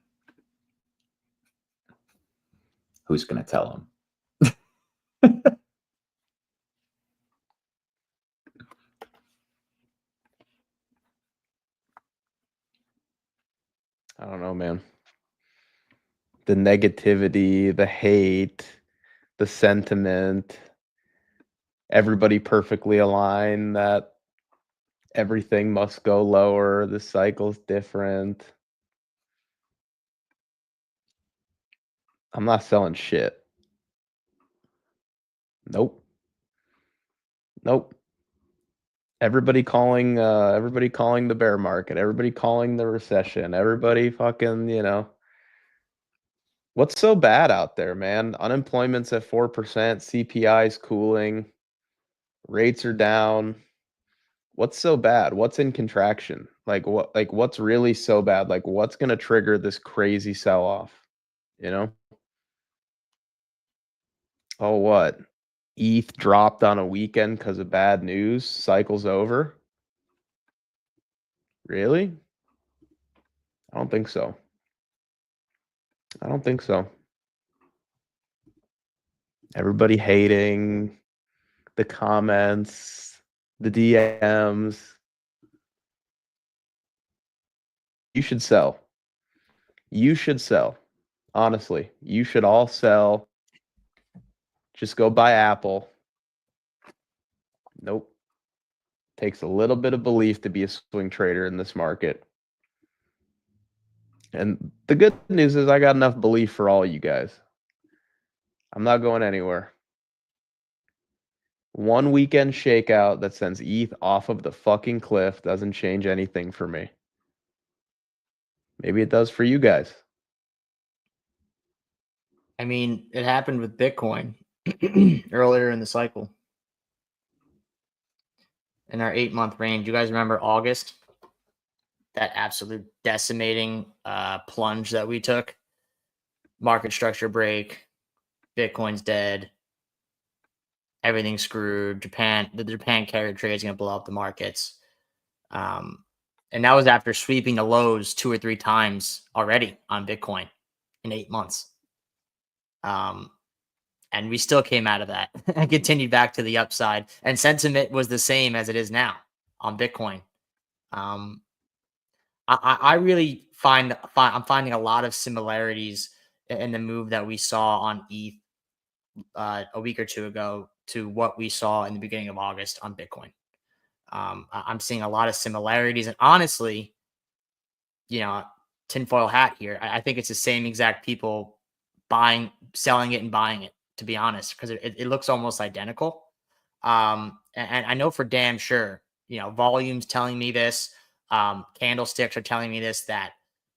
Who's going to tell him? I don't know, man. The negativity, the hate, the sentiment, everybody perfectly aligned that everything must go lower. The cycle's different. I'm not selling shit. Nope. Everybody calling the bear market, everybody calling the recession, everybody fucking, what's so bad out there, man? Unemployment's at 4%, CPI's cooling, rates are down. What's so bad? What's in contraction? What's really so bad? Like what's gonna trigger this crazy sell-off? Oh, what? ETH dropped on a weekend because of bad news. Cycle's over. Really? I don't think so. I don't think so. Everybody hating, the comments, the DMs. You should sell. You should sell. Honestly, you should all sell. Just go buy Apple. Nope. Takes a little bit of belief to be a swing trader in this market. And the good news is I got enough belief for all you guys. I'm not going anywhere. One weekend shakeout that sends ETH off of the fucking cliff doesn't change anything for me. Maybe it does for you guys. I mean, it happened with Bitcoin earlier in the cycle. In our 8-month range. You guys remember August? That absolute decimating plunge that we took. Market structure break. Bitcoin's dead. Everything's screwed. The Japan carry trade is going to blow up the markets. And that was after sweeping the lows 2 or 3 times already on Bitcoin in 8 months. And we still came out of that and continued back to the upside. And sentiment was the same as it is now on Bitcoin. I really I'm finding a lot of similarities in the move that we saw on ETH a week or 2 ago to what we saw in the beginning of August on Bitcoin. I'm seeing a lot of similarities, and honestly, tinfoil hat here. I think it's the same exact people selling it and buying it, to be honest, because it looks almost identical. And I know for damn sure, volume's telling me this, candlesticks are telling me this,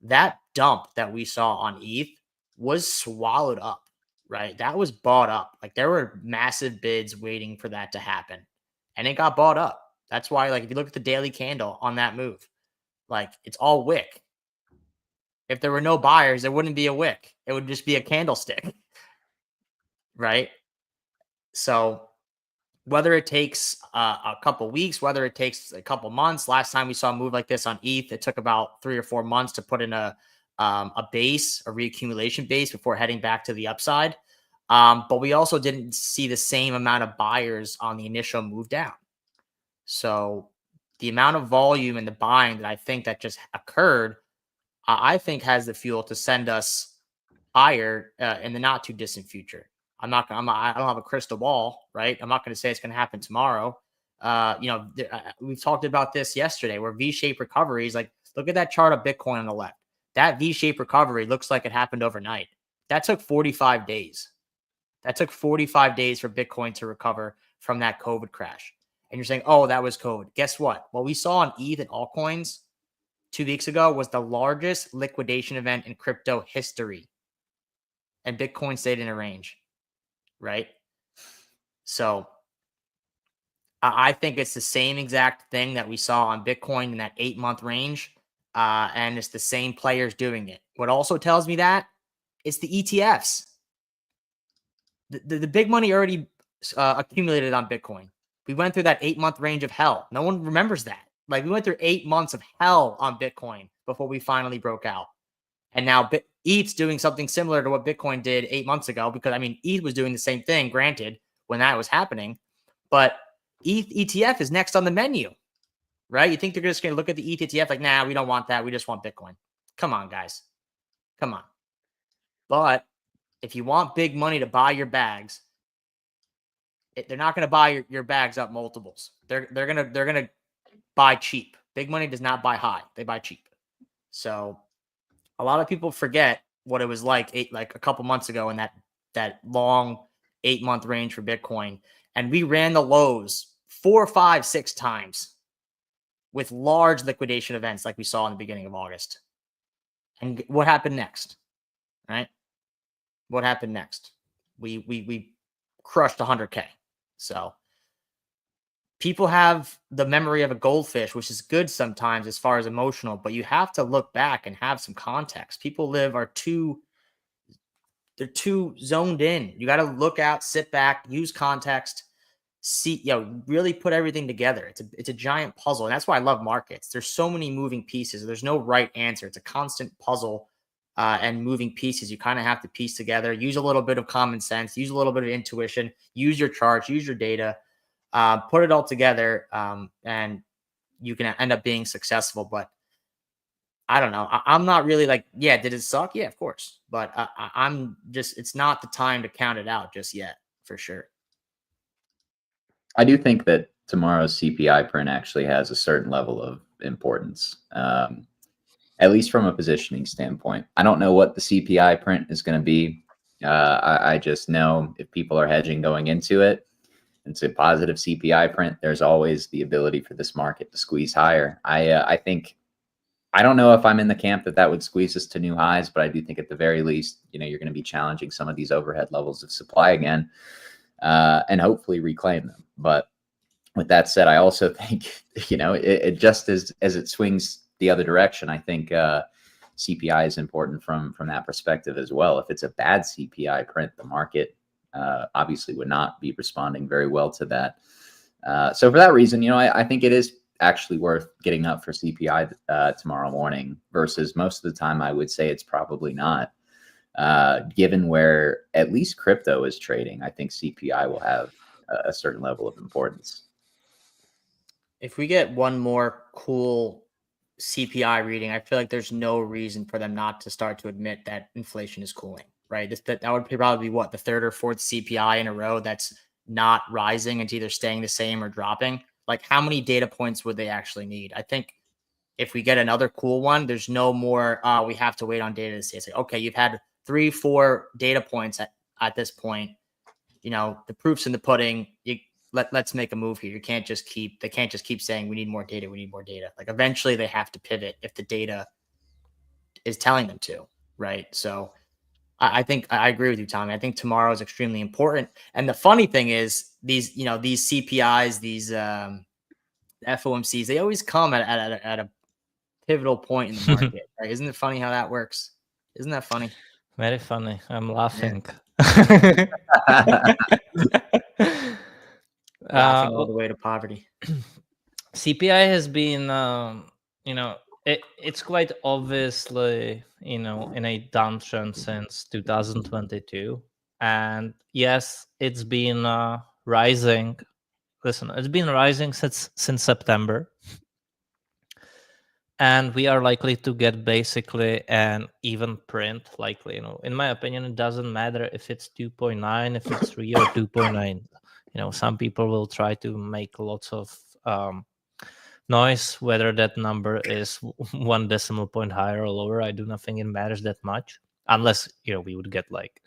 that dump that we saw on ETH was swallowed up, right? That was bought up. Like there were massive bids waiting for that to happen, and it got bought up. That's why, like, if you look at the daily candle on that move, like it's all wick. If there were no buyers, there wouldn't be a wick. It would just be a candlestick, right? So whether it takes a couple weeks, whether it takes a couple months, last time we saw a move like this on ETH, it took about 3 or 4 months to put in a base, a reaccumulation base before heading back to the upside. But we also didn't see the same amount of buyers on the initial move down. So the amount of volume and the buying that I think that just occurred, I think has the fuel to send us higher in the not too distant future. I don't have a crystal ball, right? I'm not going to say it's going to happen tomorrow. We've talked about this yesterday where V-shaped recoveries, like look at that chart of Bitcoin on the left. That V-shaped recovery looks like it happened overnight. That took 45 days. That took 45 days for Bitcoin to recover from that COVID crash. And you're saying, oh, that was COVID. Guess what? What we saw on ETH and altcoins 2 weeks ago was the largest liquidation event in crypto history. And Bitcoin stayed in a range, right? So I think it's the same exact thing that we saw on Bitcoin in that 8-month range. And it's the same players doing it. What also tells me that it's the ETFs. The big money already accumulated on Bitcoin. We went through that 8-month range of hell. No one remembers that. Like we went through 8 months of hell on Bitcoin before we finally broke out. And now ETH's doing something similar to what Bitcoin did 8 months ago, because I mean, ETH was doing the same thing, granted, when that was happening. But ETH ETF is next on the menu, right? You think they're just going to look at the ETH ETF like, nah, we don't want that. We just want Bitcoin. Come on, guys. Come on. But if you want big money to buy your bags, they're not going to buy your bags up multiples. They're going to buy cheap. Big money does not buy high. They buy cheap. So a lot of people forget what it was like a couple months ago in that long 8-month range for Bitcoin. And we ran the lows 4, 5, 6 times with large liquidation events like we saw in the beginning of August. And what happened next? Right? What happened next? We crushed 100K. So people have the memory of a goldfish, which is good sometimes as far as emotional, but you have to look back and have some context. People are too they're too zoned in. You got to look out, sit back, use context, see, really put everything together. It's a giant puzzle. And that's why I love markets. There's so many moving pieces. There's no right answer. It's a constant puzzle and moving pieces. You kind of have to piece together, use a little bit of common sense, use a little bit of intuition, use your charts, use your data, put it all together. And you can end up being successful. But I don't know. I'm not really like, did it suck? Yeah, of course. But I'm just, it's not the time to count it out just yet, for sure. I do think that tomorrow's CPI print actually has a certain level of importance, at least from a positioning standpoint. I don't know what the CPI print is going to be. I just know if people are hedging going into it, it's a positive CPI print, there's always the ability for this market to squeeze higher. I think, I don't know if I'm in the camp that would squeeze us to new highs, but I do think at the very least, you're going to be challenging some of these overhead levels of supply again, and hopefully reclaim them. But with that said, I also think, it just as it swings the other direction, I think CPI is important from that perspective as well. If it's a bad CPI print, the market obviously would not be responding very well to that. So for that reason, I think it is actually worth getting up for CPI tomorrow morning, versus most of the time I would say it's probably not. Given where at least crypto is trading, I think CPI will have a certain level of importance. If we get one more cool CPI reading, I feel like there's no reason for them not to start to admit that inflation is cooling, right? That would probably be the third or fourth CPI in a row that's not rising. It's either staying the same or dropping. Like, how many data points would they actually need? I think if we get another cool one, there's no more, we have to wait on data to see. It's like, okay, you've had 3-4 data points at this point. The proof's in the pudding. Let's make a move here. They can't just keep saying we need more data. We need more data. Like, eventually they have to pivot if the data is telling them to, right? So I think I agree with you, Tommy. I think tomorrow is extremely important. And the funny thing is these CPIs, these FOMCs, they always come at a pivotal point in the market, right? Isn't it funny how that works? Isn't that funny? Very funny. I'm laughing. Laughing all the way to poverty. CPI has been, it's quite obviously, in a downtrend since 2022. And yes, it's been rising. Listen, it's been rising since September. And we are likely to get basically an even print, likely. In my opinion, it doesn't matter if it's 2.9, if it's 3 or 2.9. Some people will try to make lots of noise, whether that number is 1 decimal point higher or lower. I do not think it matters that much, unless we would get like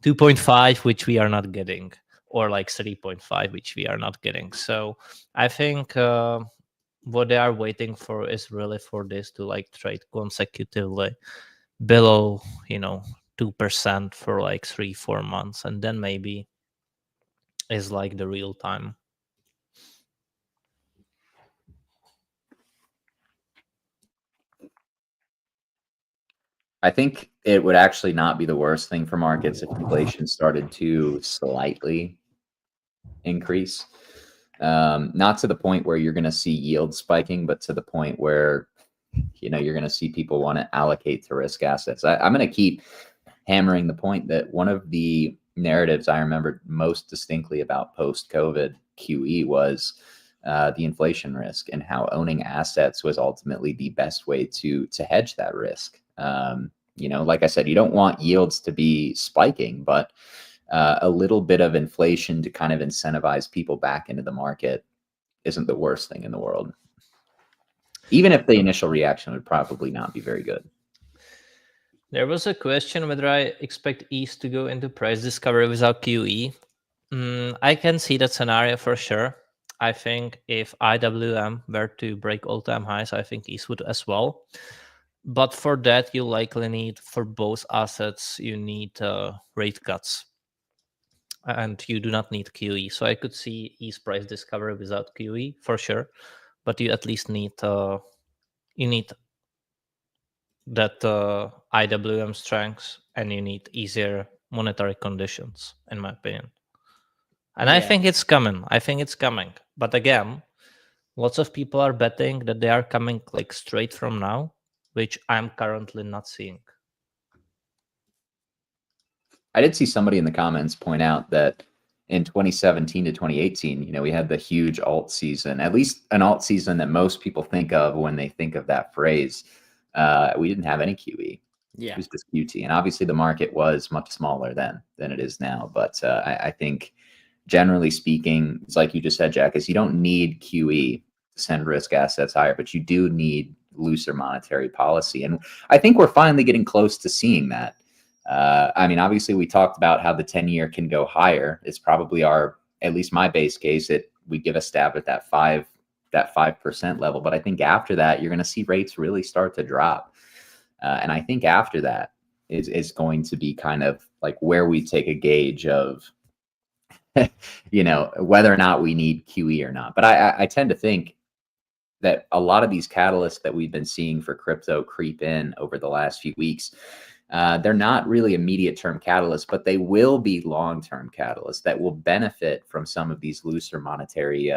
2.5, which we are not getting, or like 3.5, which we are not getting. So I think what they are waiting for is really for this to like trade consecutively below 2% for like 3-4 months, and then maybe is like the real time. I think it would actually not be the worst thing for markets if inflation started to slightly increase. Not to the point where you're going to see yield spiking, but to the point where, you're going to see people want to allocate to risk assets. I'm going to keep hammering the point that one of the narratives I remembered most distinctly about post-COVID QE was the inflation risk, and how owning assets was ultimately the best way to hedge that risk. Like I said, you don't want yields to be spiking, but a little bit of inflation to kind of incentivize people back into the market isn't the worst thing in the world, even if the initial reaction would probably not be very good. There was a question whether I expect ETH to go into price discovery without QE. I can see that scenario for sure. I think if IWM were to break all-time highs, I think ETH would as well. But for that, you likely need, for both assets, you need rate cuts. And you do not need QE. So I could see ETH price discovery without QE for sure. But you at least need that IWM strength, and you need easier monetary conditions, in my opinion. And I think it's coming. But again, lots of people are betting that they are coming like straight from now, which I'm currently not seeing. I did see somebody in the comments point out that in 2017 to 2018, we had the huge alt season, at least an alt season that most people think of when they think of that phrase. We didn't have any QE. Yeah. It was just QT. And obviously the market was much smaller then than it is now. But I think generally speaking, it's like you just said, Jack, is you don't need QE to send risk assets higher, but you do need looser monetary policy. And I think we're finally getting close to seeing that. I mean, obviously we talked about how the 10-year can go higher. It's probably at least my base case, we give a stab at that 5% level. But I think after that, you're going to see rates really start to drop. And I think after that is going to be kind of like where we take a gauge of, whether or not we need QE or not. But I tend to think that a lot of these catalysts that we've been seeing for crypto creep in over the last few weeks, they're not really immediate term catalysts, but they will be long-term catalysts that will benefit from some of these looser monetary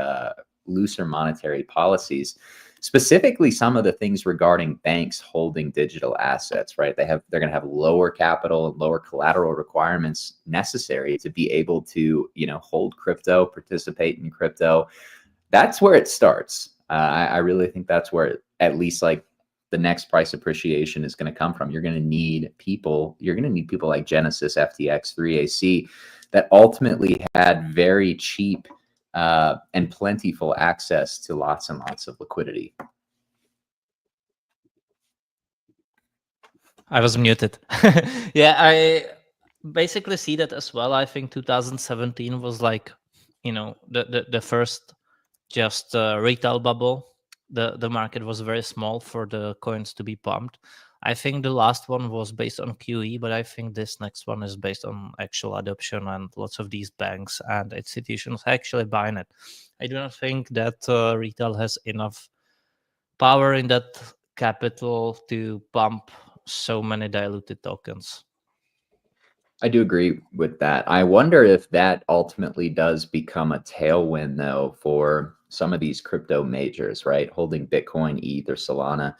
policies, specifically some of the things regarding banks holding digital assets, right? They're going to have lower capital and lower collateral requirements necessary to be able to, hold crypto, participate in crypto. That's where it starts. I really think that's where at least like the next price appreciation is going to come from. You're going to need people like Genesis, FTX, 3AC that ultimately had very cheap and plentiful access to lots and lots of liquidity. I was muted. Yeah, I basically see that as well. I think 2017 was like, the first just retail bubble. The market was very small for the coins to be pumped. I think the last one was based on QE, but I think this next one is based on actual adoption and lots of these banks and institutions actually buying it. I do not think that retail has enough power in that capital to pump so many diluted tokens. I do agree with that. I wonder if that ultimately does become a tailwind, though, for some of these crypto majors, right? Holding Bitcoin, ETH, or Solana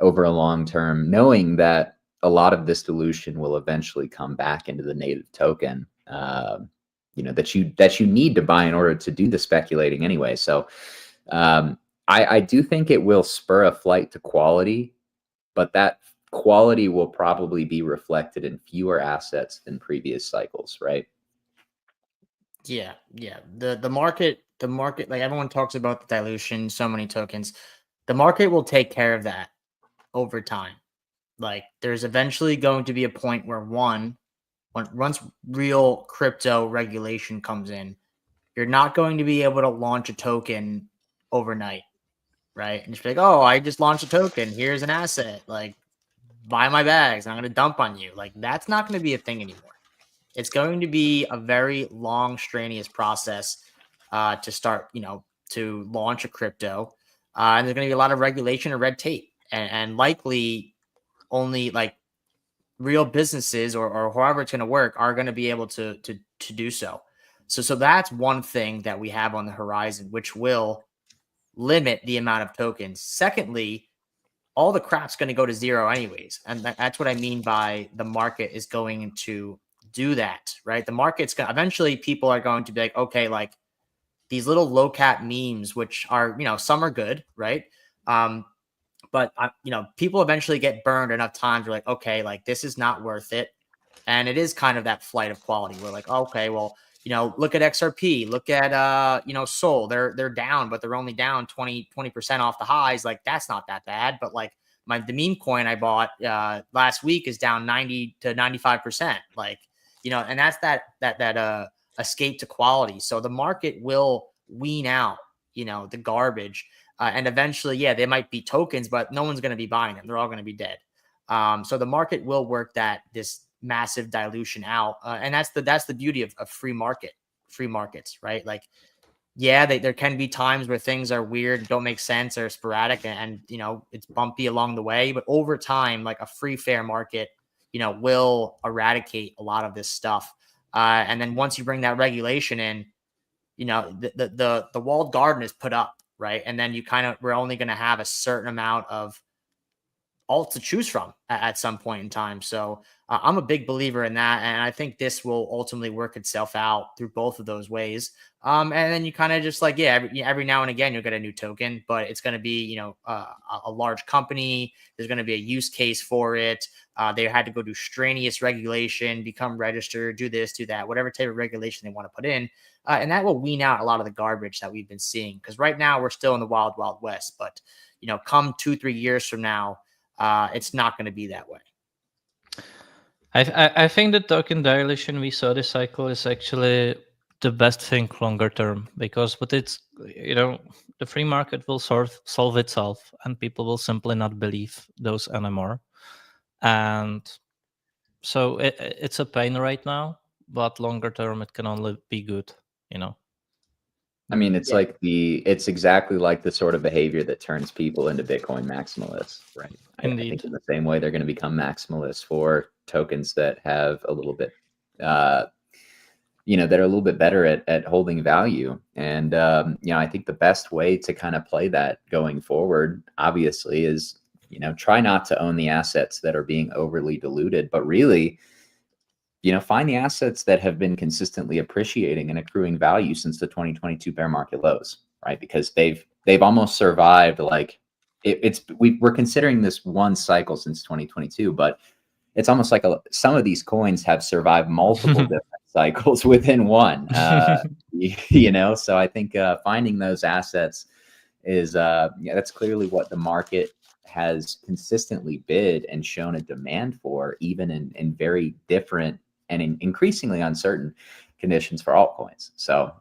over a long term, knowing that a lot of this dilution will eventually come back into the native token, that you need to buy in order to do the speculating anyway. So I do think it will spur a flight to quality, but that quality will probably be reflected in fewer assets than previous cycles, right? Yeah. The market, like everyone talks about the dilution, so many tokens. The market will take care of that over time. Like there's eventually going to be a point where once real crypto regulation comes in, you're not going to be able to launch a token overnight, right? And just be like, oh, I just launched a token. Here's an asset. Like, buy my bags. I'm going to dump on you. Like, that's not going to be a thing anymore. It's going to be a very long, strenuous process to start, to launch a crypto. And there's going to be a lot of regulation and red tape, and likely only like real businesses or however it's going to work are going to be able to do so. So that's one thing that we have on the horizon, which will limit the amount of tokens. Secondly, all the crap's going to go to zero anyways. And that's what I mean by the market is going to do that, right? The market's going to, eventually people are going to be like, okay, like these little low cap memes, which are, some are good, right? But people eventually get burned enough times. You're like, okay, like this is not worth it. And it is kind of that flight of quality. We're like, okay, well, look at XRP, look at, Sol, they're down, but they're only down 20% off the highs. Like that's not that bad. But like the meme coin I bought last week is down 90 to 95%. Like, and that's that escape to quality. So the market will wean out, the garbage. And eventually, yeah, they might be tokens, but no one's going to be buying them. They're all going to be dead. So the market will work this massive dilution out. And that's the beauty of free markets, right? Like, yeah, there can be times where things are weird, don't make sense, or sporadic, and it's bumpy along the way. But over time, like a free, fair market, will eradicate a lot of this stuff. And then once you bring that regulation in, the walled garden is put up, right? And then we're only going to have a certain amount of alt to choose from at some point in time. So I'm a big believer in that. And I think this will ultimately work itself out through both of those ways. And then you kind of just every now and again, you'll get a new token, but it's going to be, a large company. There's going to be a use case for it. They had to go do strenuous regulation, become registered, do this, do that, whatever type of regulation they want to put in. And that will wean out a lot of the garbage that we've been seeing. Because right now we're still in the wild, wild west. But, come 2-3 years from now, it's not going to be that way. I think the token dilation we saw this cycle is actually the best thing longer term, because with it's, the free market will solve itself and people will simply not believe those anymore. And so it's a pain right now, but longer term it can only be good, I mean, it's it's exactly like the sort of behavior that turns people into Bitcoin maximalists, right? Indeed. I think in the same way they're going to become maximalists for tokens that have a little bit, that are a little bit better at holding value. And, I think the best way to kind of play that going forward, obviously, is, try not to own the assets that are being overly diluted, but really, find the assets that have been consistently appreciating and accruing value since the 2022 bear market lows, right? Because they've almost survived. Like we're considering this one cycle since 2022, but it's almost like some of these coins have survived multiple different cycles within one. So I think finding those assets is that's clearly what the market has consistently bid and shown a demand for, even in very different and increasingly uncertain conditions for altcoins. So,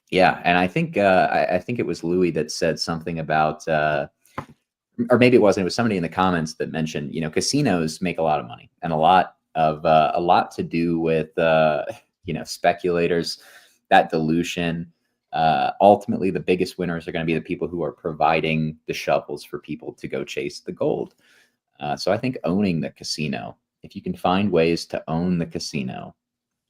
yeah, and I think it was Louis that said something about, or maybe it wasn't. It was somebody in the comments that mentioned, casinos make a lot of money, and a lot to do with speculators, that dilution. Ultimately, the biggest winners are going to be the people who are providing the shovels for people to go chase the gold. So I think owning the casino, if you can find ways to own the casino,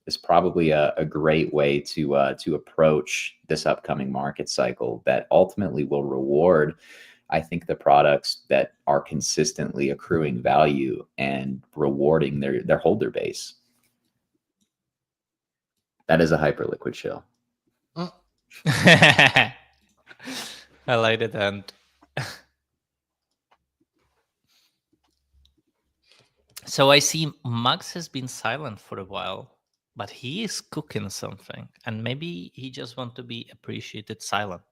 is probably a great way to approach this upcoming market cycle that ultimately will reward, I think, the products that are consistently accruing value and rewarding their holder base. That is a Hyperliquid shill. I like it. And so I see Max has been silent for a while, but he is cooking something, and maybe he just wants to be appreciated silent.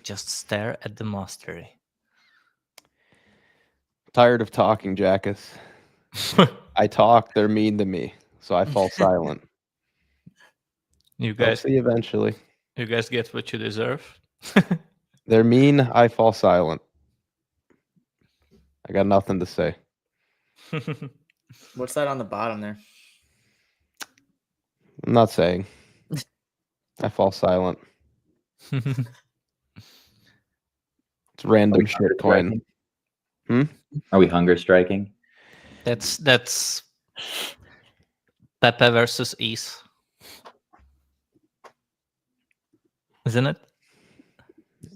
Just stare at the mastery. Tired of talking, Jackus. I talk, they're mean to me, so I fall silent. You guys see eventually. You guys get what you deserve. They're mean, I fall silent. I got nothing to say. What's that on the bottom there? I'm not saying. I fall silent. It's random shitcoin. Are we hunger striking? That's Pepe versus ETH, isn't it?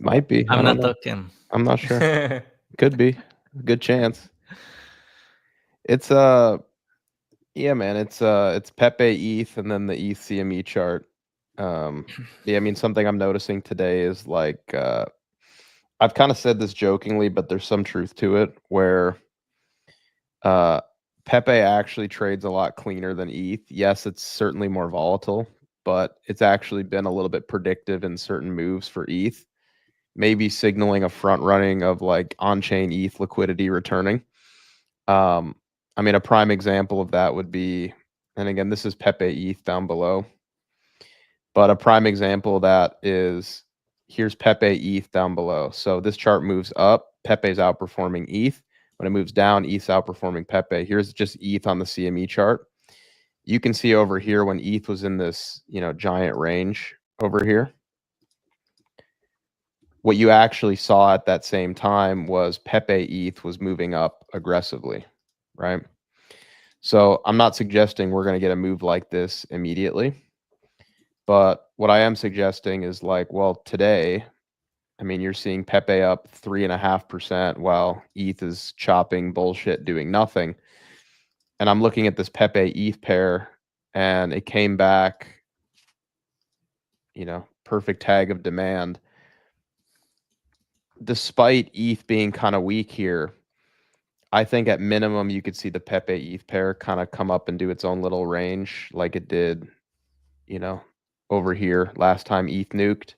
Might be. I'm not talking. I'm not sure. Could be. Good chance. It's yeah, man. It's Pepe ETH and then the ETH CME chart. Yeah, I mean, something I'm noticing today is like I've kind of said this jokingly, but there's some truth to it, where Pepe actually trades a lot cleaner than ETH. Yes, it's certainly more volatile, but it's actually been a little bit predictive in certain moves for ETH, maybe signaling a front running of like on-chain ETH liquidity returning. I mean, a prime example of that would be, and again, this is Pepe ETH down below, but a prime example of that is, here's Pepe ETH down below. So this chart moves up, Pepe's outperforming ETH. When it moves down, ETH's outperforming Pepe. Here's just ETH on the CME chart. You can see over here when ETH was in this, giant range over here, what you actually saw at that same time was Pepe ETH was moving up aggressively. right? So I'm not suggesting we're going to get a move like this immediately. But what I am suggesting is like, well, today, I mean, you're seeing Pepe up 3.5% while ETH is chopping bullshit, doing nothing. And I'm looking at this Pepe ETH pair, and it came back, perfect tag of demand. Despite ETH being kind of weak here, I think at minimum you could see the Pepe ETH pair kind of come up and do its own little range like it did, over here last time ETH nuked,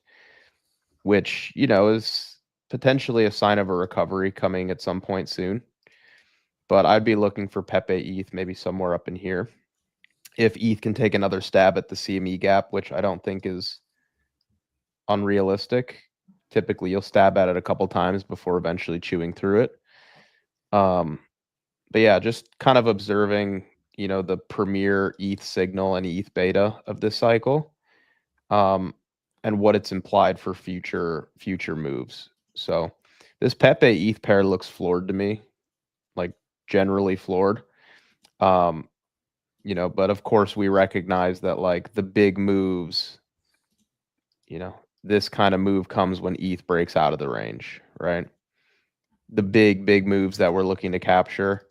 which, is potentially a sign of a recovery coming at some point soon. But I'd be looking for Pepe ETH maybe somewhere up in here. If ETH can take another stab at the CME gap, which I don't think is unrealistic. Typically, you'll stab at it a couple times before eventually chewing through it. But yeah, just kind of observing, the premier ETH signal and ETH beta of this cycle, and what it's implied for future moves. So this Pepe ETH pair looks floored to me, like generally floored. But of course we recognize that like the big moves, this kind of move comes when ETH breaks out of the range, right? The big moves that we're looking to capture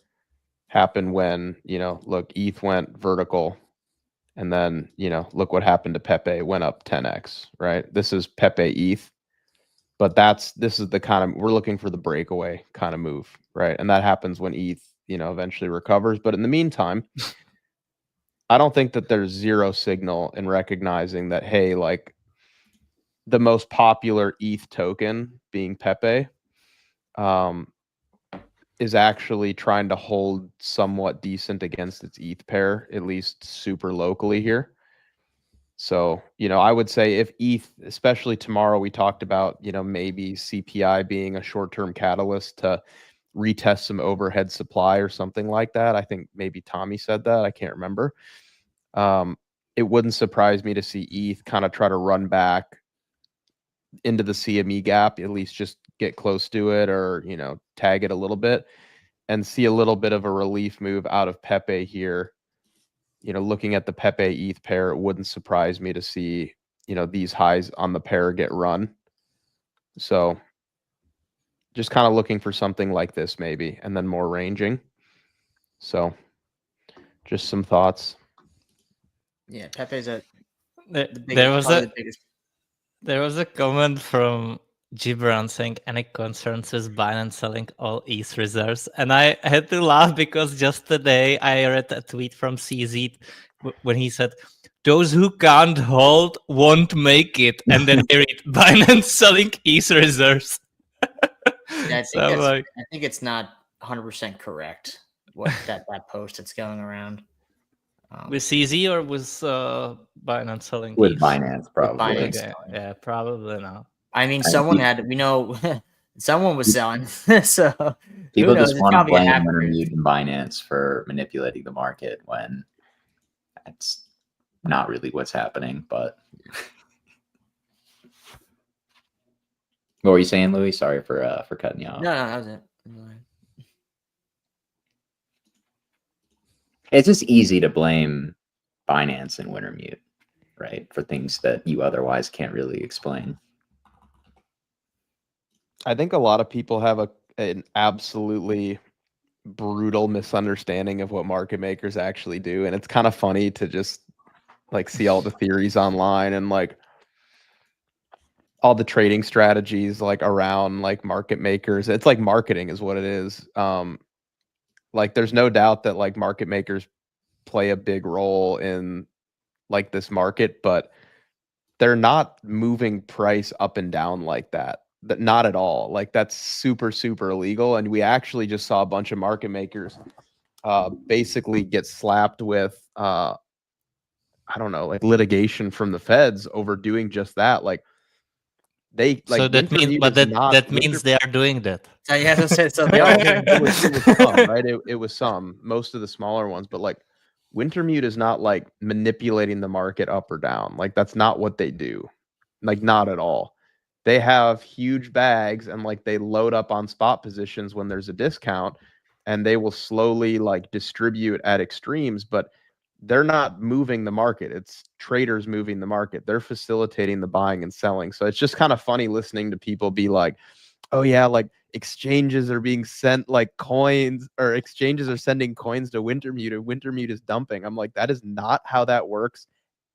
happen when, look, ETH went vertical, and then, look what happened to Pepe, went up 10x, right? This is Pepe ETH, but this is the kind of, we're looking for the breakaway kind of move, right? And that happens when ETH, eventually recovers. But in the meantime, I don't think that there's zero signal in recognizing that, hey, like the most popular ETH token being Pepe, is actually trying to hold somewhat decent against its ETH pair, at least super locally here. So, I would say if ETH, especially tomorrow, we talked about, maybe CPI being a short-term catalyst to retest some overhead supply or something like that. I think maybe Tommy said that. I can't remember. It wouldn't surprise me to see ETH kind of try to run back into the CME gap, at least just get close to it or, tag it a little bit and see a little bit of a relief move out of Pepe here. Looking at the Pepe ETH pair, it wouldn't surprise me to see, these highs on the pair get run. So just kind of looking for something like this maybe, and then more ranging. So just some thoughts. Yeah, Pepe's the biggest, there was a comment from Gibran saying any concerns with Binance selling all ETH reserves, and I had to laugh because just today I read a tweet from CZ when he said, "Those who can't hold won't make it," and then I read Binance selling ETH reserves. Yeah, I think it's not 100% correct what that post that's going around. With CZ or with Binance selling? With ETH? Binance, probably. Okay. Yeah, probably not. I mean, someone someone was selling. So people just want to blame Wintermute and Binance for manipulating the market when that's not really what's happening. But what were you saying, Louis? Sorry for cutting you off. No, that was it. It's just easy to blame Binance and Wintermute, right, for things that you otherwise can't really explain. I think a lot of people have an absolutely brutal misunderstanding of what market makers actually do, and it's kind of funny to just like see all the theories online and like all the trading strategies like around like market makers. It's like marketing is what it is. Like there's no doubt that like market makers play a big role in like this market, but they're not moving price up and down like that. Not at all. Like that's super illegal. And we actually just saw a bunch of market makers basically get slapped with I don't know, like litigation from the feds over doing just that. Like they like so that means, but that means they are doing that. So you have to say so. They are doing it was some, right? It was some, most of the smaller ones, but like Wintermute is not like manipulating the market up or down. Like that's not what they do. Like not at all. They have huge bags and like they load up on spot positions when there's a discount, and they will slowly like distribute at extremes, but they're not moving the market. It's traders moving the market. They're facilitating the buying and selling. So it's just kind of funny listening to people be like, oh yeah, like exchanges are being sent like coins, or exchanges are sending coins to Wintermute and Wintermute is dumping. I'm like, that is not how that works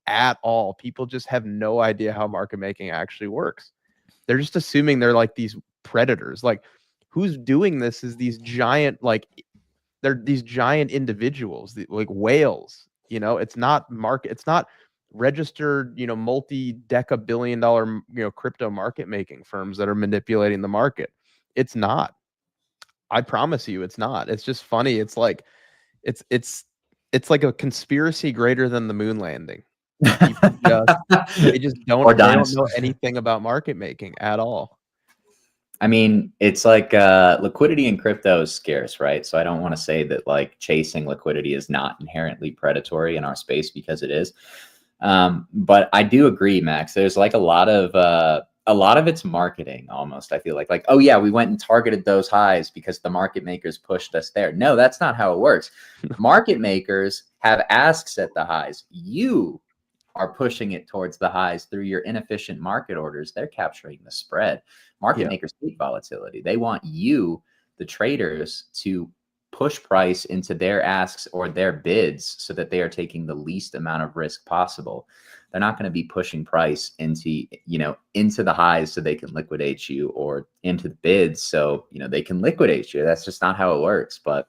at all. People just have no idea how market making actually works. They're just assuming they're like these predators. Like, who's doing this is these giant, like, they're these giant individuals, like whales. It's not market. It's not registered, multi-deca-billion-dollar, crypto market making firms that are manipulating the market. It's not. I promise you, it's not. It's just funny. It's like it's like a conspiracy greater than the moon landing. They just don't know anything about market making at all. I mean, it's like liquidity in crypto is scarce, right? So I don't want to say that like chasing liquidity is not inherently predatory in our space, because it is. But I do agree, Max. There's like a lot of it's marketing almost. I feel like, oh yeah, we went and targeted those highs because the market makers pushed us there. No, that's not how it works. Market makers have asks at the highs. You are pushing it towards the highs through your inefficient market orders. They're capturing the spread. Market makers hate volatility. They want you, the traders, to push price into their asks or their bids so that they are taking the least amount of risk possible. They're not going to be pushing price into the highs so they can liquidate you, or into the bids so they can liquidate you. That's just not how it works. But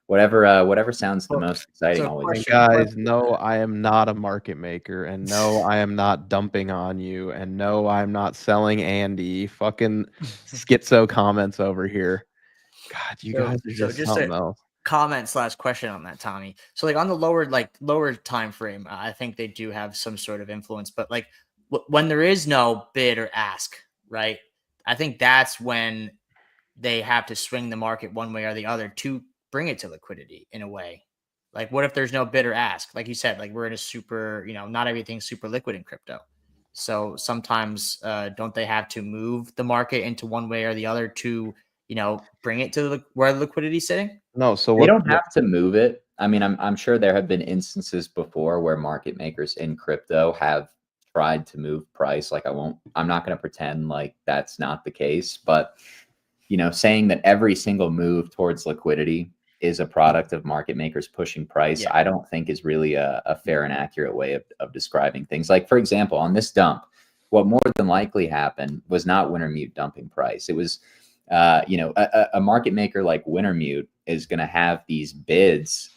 whatever sounds the most exciting. Always. Guys, no, I am not a market maker, and no, I am not dumping on you, and no, I'm not selling Andy. Fucking schizo comments over here. God, you guys are just something else. Comment/question on that, Tommy. So like on the lower time frame, I think they do have some sort of influence, but like when there is no bid or ask, right? I think that's when they have to swing the market one way or the other to bring it to liquidity in a way. Like, what if there's no bid or ask? Like you said, like we're in a super, not everything's super liquid in crypto. So sometimes don't they have to move the market into one way or the other to, bring it to where the liquidity is sitting? No, so they don't have to move it. I mean, I'm sure there have been instances before where market makers in crypto have tried to move price. Like I'm not going to pretend like that's not the case, but saying that every single move towards liquidity is a product of market makers pushing price, I don't think is really a fair and accurate way of describing things. Like, for example, on this dump, what more than likely happened was not Wintermute dumping price. It was, a market maker like Wintermute is going to have these bids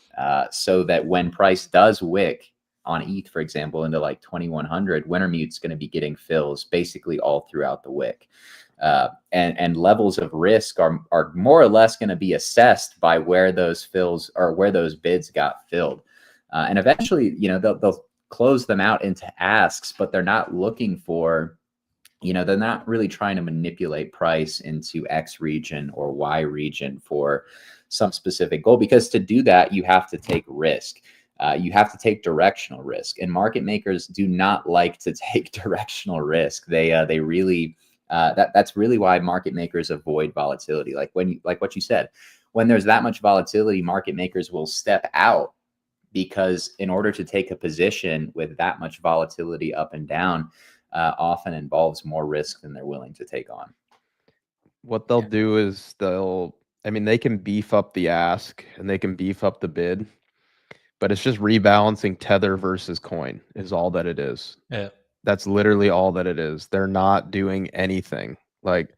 so that when price does wick on ETH, for example, into like 2100, Wintermute's going to be getting fills basically all throughout the wick. And levels of risk are more or less going to be assessed by where those fills or where those bids got filled. And eventually, they'll close them out into asks, but they're not looking for, they're not really trying to manipulate price into X region or Y region for some specific goal, because to do that, you have to take risk. You have to take directional risk, and market makers do not like to take directional risk. They really, that's really why market makers avoid volatility. Like what you said, when there's that much volatility, market makers will step out, because in order to take a position with that much volatility up and down, often involves more risk than they're willing to take on. What they'll do is they can beef up the ask and they can beef up the bid, but it's just rebalancing tether versus coin is all that it is. Yeah. That's literally all that it is. They're not doing anything, like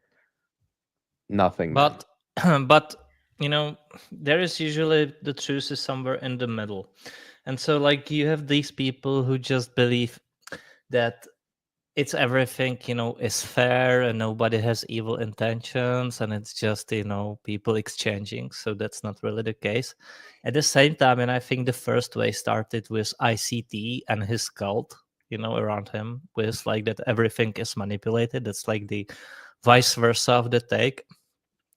nothing. But there is usually the truth is somewhere in the middle. And so like you have these people who just believe that it's everything, is fair and nobody has evil intentions, and it's just, people exchanging. So that's not really the case. At the same time, and I think the first way started with ICT and his cult, around him, with like that everything is manipulated. That's like the vice versa of the take.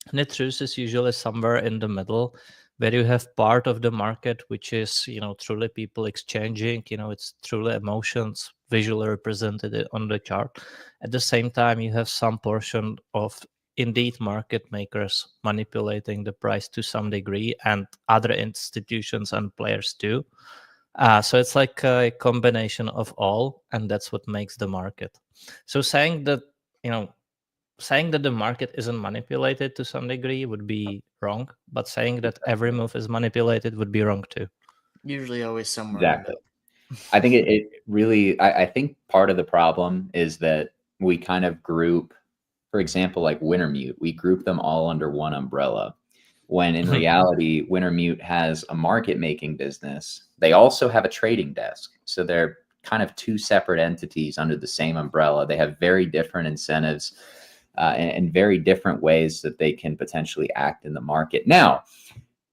And the truth is usually somewhere in the middle, where you have part of the market which is, truly people exchanging, it's truly emotions visually represented on the chart. At the same time, you have some portion of indeed market makers manipulating the price to some degree, and other institutions and players too. So it's like a combination of all, and that's what makes the market. So saying that the market isn't manipulated to some degree would be wrong, but saying that every move is manipulated would be wrong too. Usually always somewhere. Exactly. I think it really, I think part of the problem is that we kind of group, for example, like Wintermute, we group them all under one umbrella, when in reality, Wintermute has a market making business. They also have a trading desk. So they're kind of two separate entities under the same umbrella. They have very different incentives and very different ways that they can potentially act in the market. Now,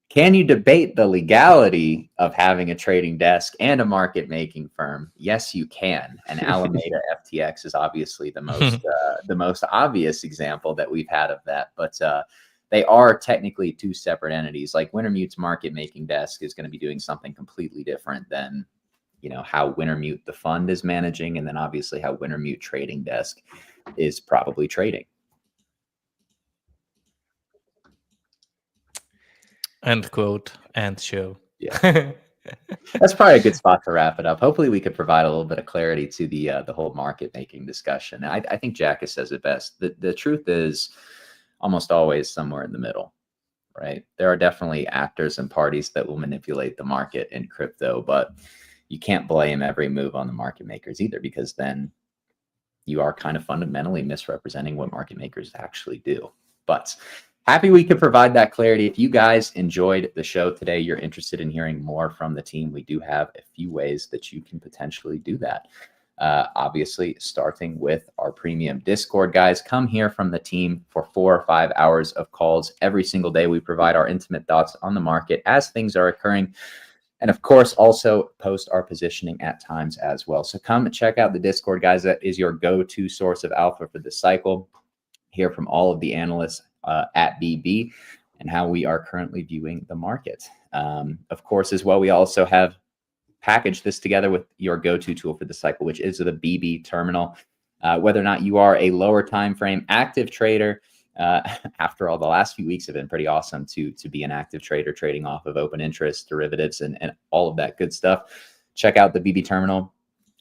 can you debate the legality of having a trading desk and a market making firm? Yes, you can. And Alameda FTX is obviously the most obvious example that we've had of that. But they are technically two separate entities. Like Wintermute's market making desk is going to be doing something completely different than how Wintermute the fund is managing, and then obviously how Wintermute trading desk is probably trading. End quote. End show. Yeah. That's probably a good spot to wrap it up. Hopefully we could provide a little bit of clarity to the whole market making discussion. I think Jackus says it best. The truth is almost always somewhere in the middle, right? There are definitely actors and parties that will manipulate the market in crypto, but you can't blame every move on the market makers either, because then you are kind of fundamentally misrepresenting what market makers actually do. But happy we could provide that clarity. If you guys enjoyed the show today, you're interested in hearing more from the team, we do have a few ways that you can potentially do that. Obviously, starting with our premium Discord, guys. Come hear from the team for 4 or 5 hours of calls every single day. We provide our intimate thoughts on the market as things are occurring, and of course, also post our positioning at times as well. So come check out the Discord, guys. That is your go-to source of alpha for this cycle. Hear from all of the analysts at BB and how we are currently viewing the market. Of course, as well, we also have packaged this together with your go-to tool for the cycle, which is the BB terminal. Whether or not you are a lower time frame active trader, after all, the last few weeks have been pretty awesome to be an active trader trading off of open interest, derivatives, and all of that good stuff. Check out the BB terminal.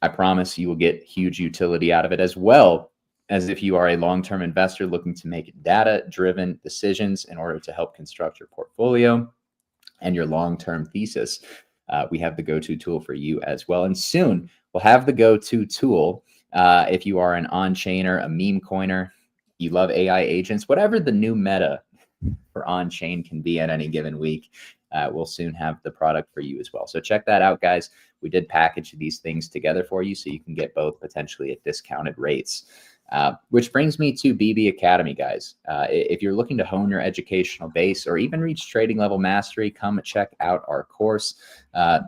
I promise you will get huge utility out of it, as well as if you are a long-term investor looking to make data-driven decisions in order to help construct your portfolio and your long-term thesis. We have the go-to tool for you as well. And soon we'll have the go-to tool if you are an on-chainer, a meme coiner, you love AI agents, whatever the new meta for on-chain can be at any given week, we'll soon have the product for you as well. So check that out, guys. We did package these things together for you so you can get both potentially at discounted rates. Which brings me to BB Academy, guys. If you're looking to hone your educational base or even reach trading level mastery, come check out our course.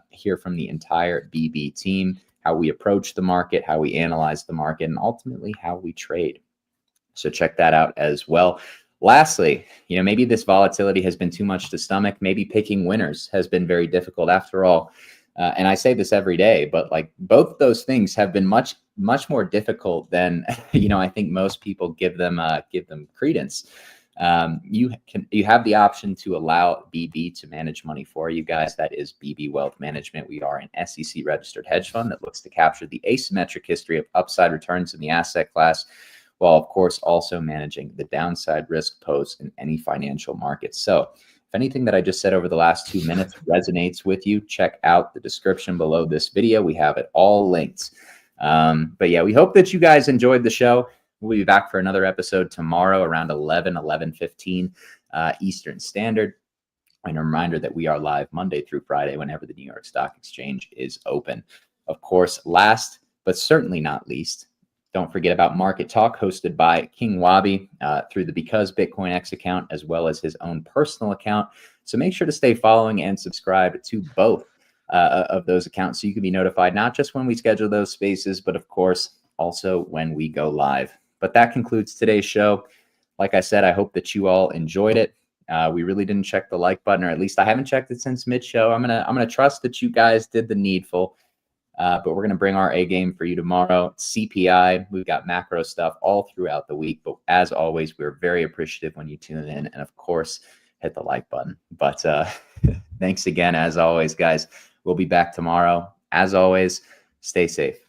Hear from the entire BB team, how we approach the market, how we analyze the market, and ultimately how we trade. So check that out as well. Lastly, maybe this volatility has been too much to stomach. Maybe picking winners has been very difficult. After all, and I say this every day, but like both those things have been much more difficult than I think most people give them credence. You have the option to allow BB to manage money for you guys. That is BB Wealth Management. We are an SEC registered hedge fund that looks to capture the asymmetric history of upside returns in the asset class, while of course also managing the downside risk posed in any financial market. So if anything that I just said over the last 2 minutes resonates with you, check out the description below this video. We have it all linked. But yeah, we hope that you guys enjoyed the show. We'll be back for another episode tomorrow around 11:15 Eastern Standard. And a reminder that we are live Monday through Friday whenever the New York Stock Exchange is open. Of course, last but certainly not least, don't forget about Market Talk, hosted by King Wabi through the Because Bitcoin X account, as well as his own personal account. So make sure to stay following and subscribe to both of those accounts so you can be notified not just when we schedule those spaces, but of course also when we go live. But that concludes today's show. Like I said, I hope that you all enjoyed it. We really didn't check the like button, or at least I haven't checked it since mid-show. I'm gonna trust that you guys did the needful. But we're going to bring our A game for you tomorrow. CPI, we've got macro stuff all throughout the week. But as always, we're very appreciative when you tune in. And of course, hit the like button. But thanks again, as always, guys. We'll be back tomorrow. As always, stay safe.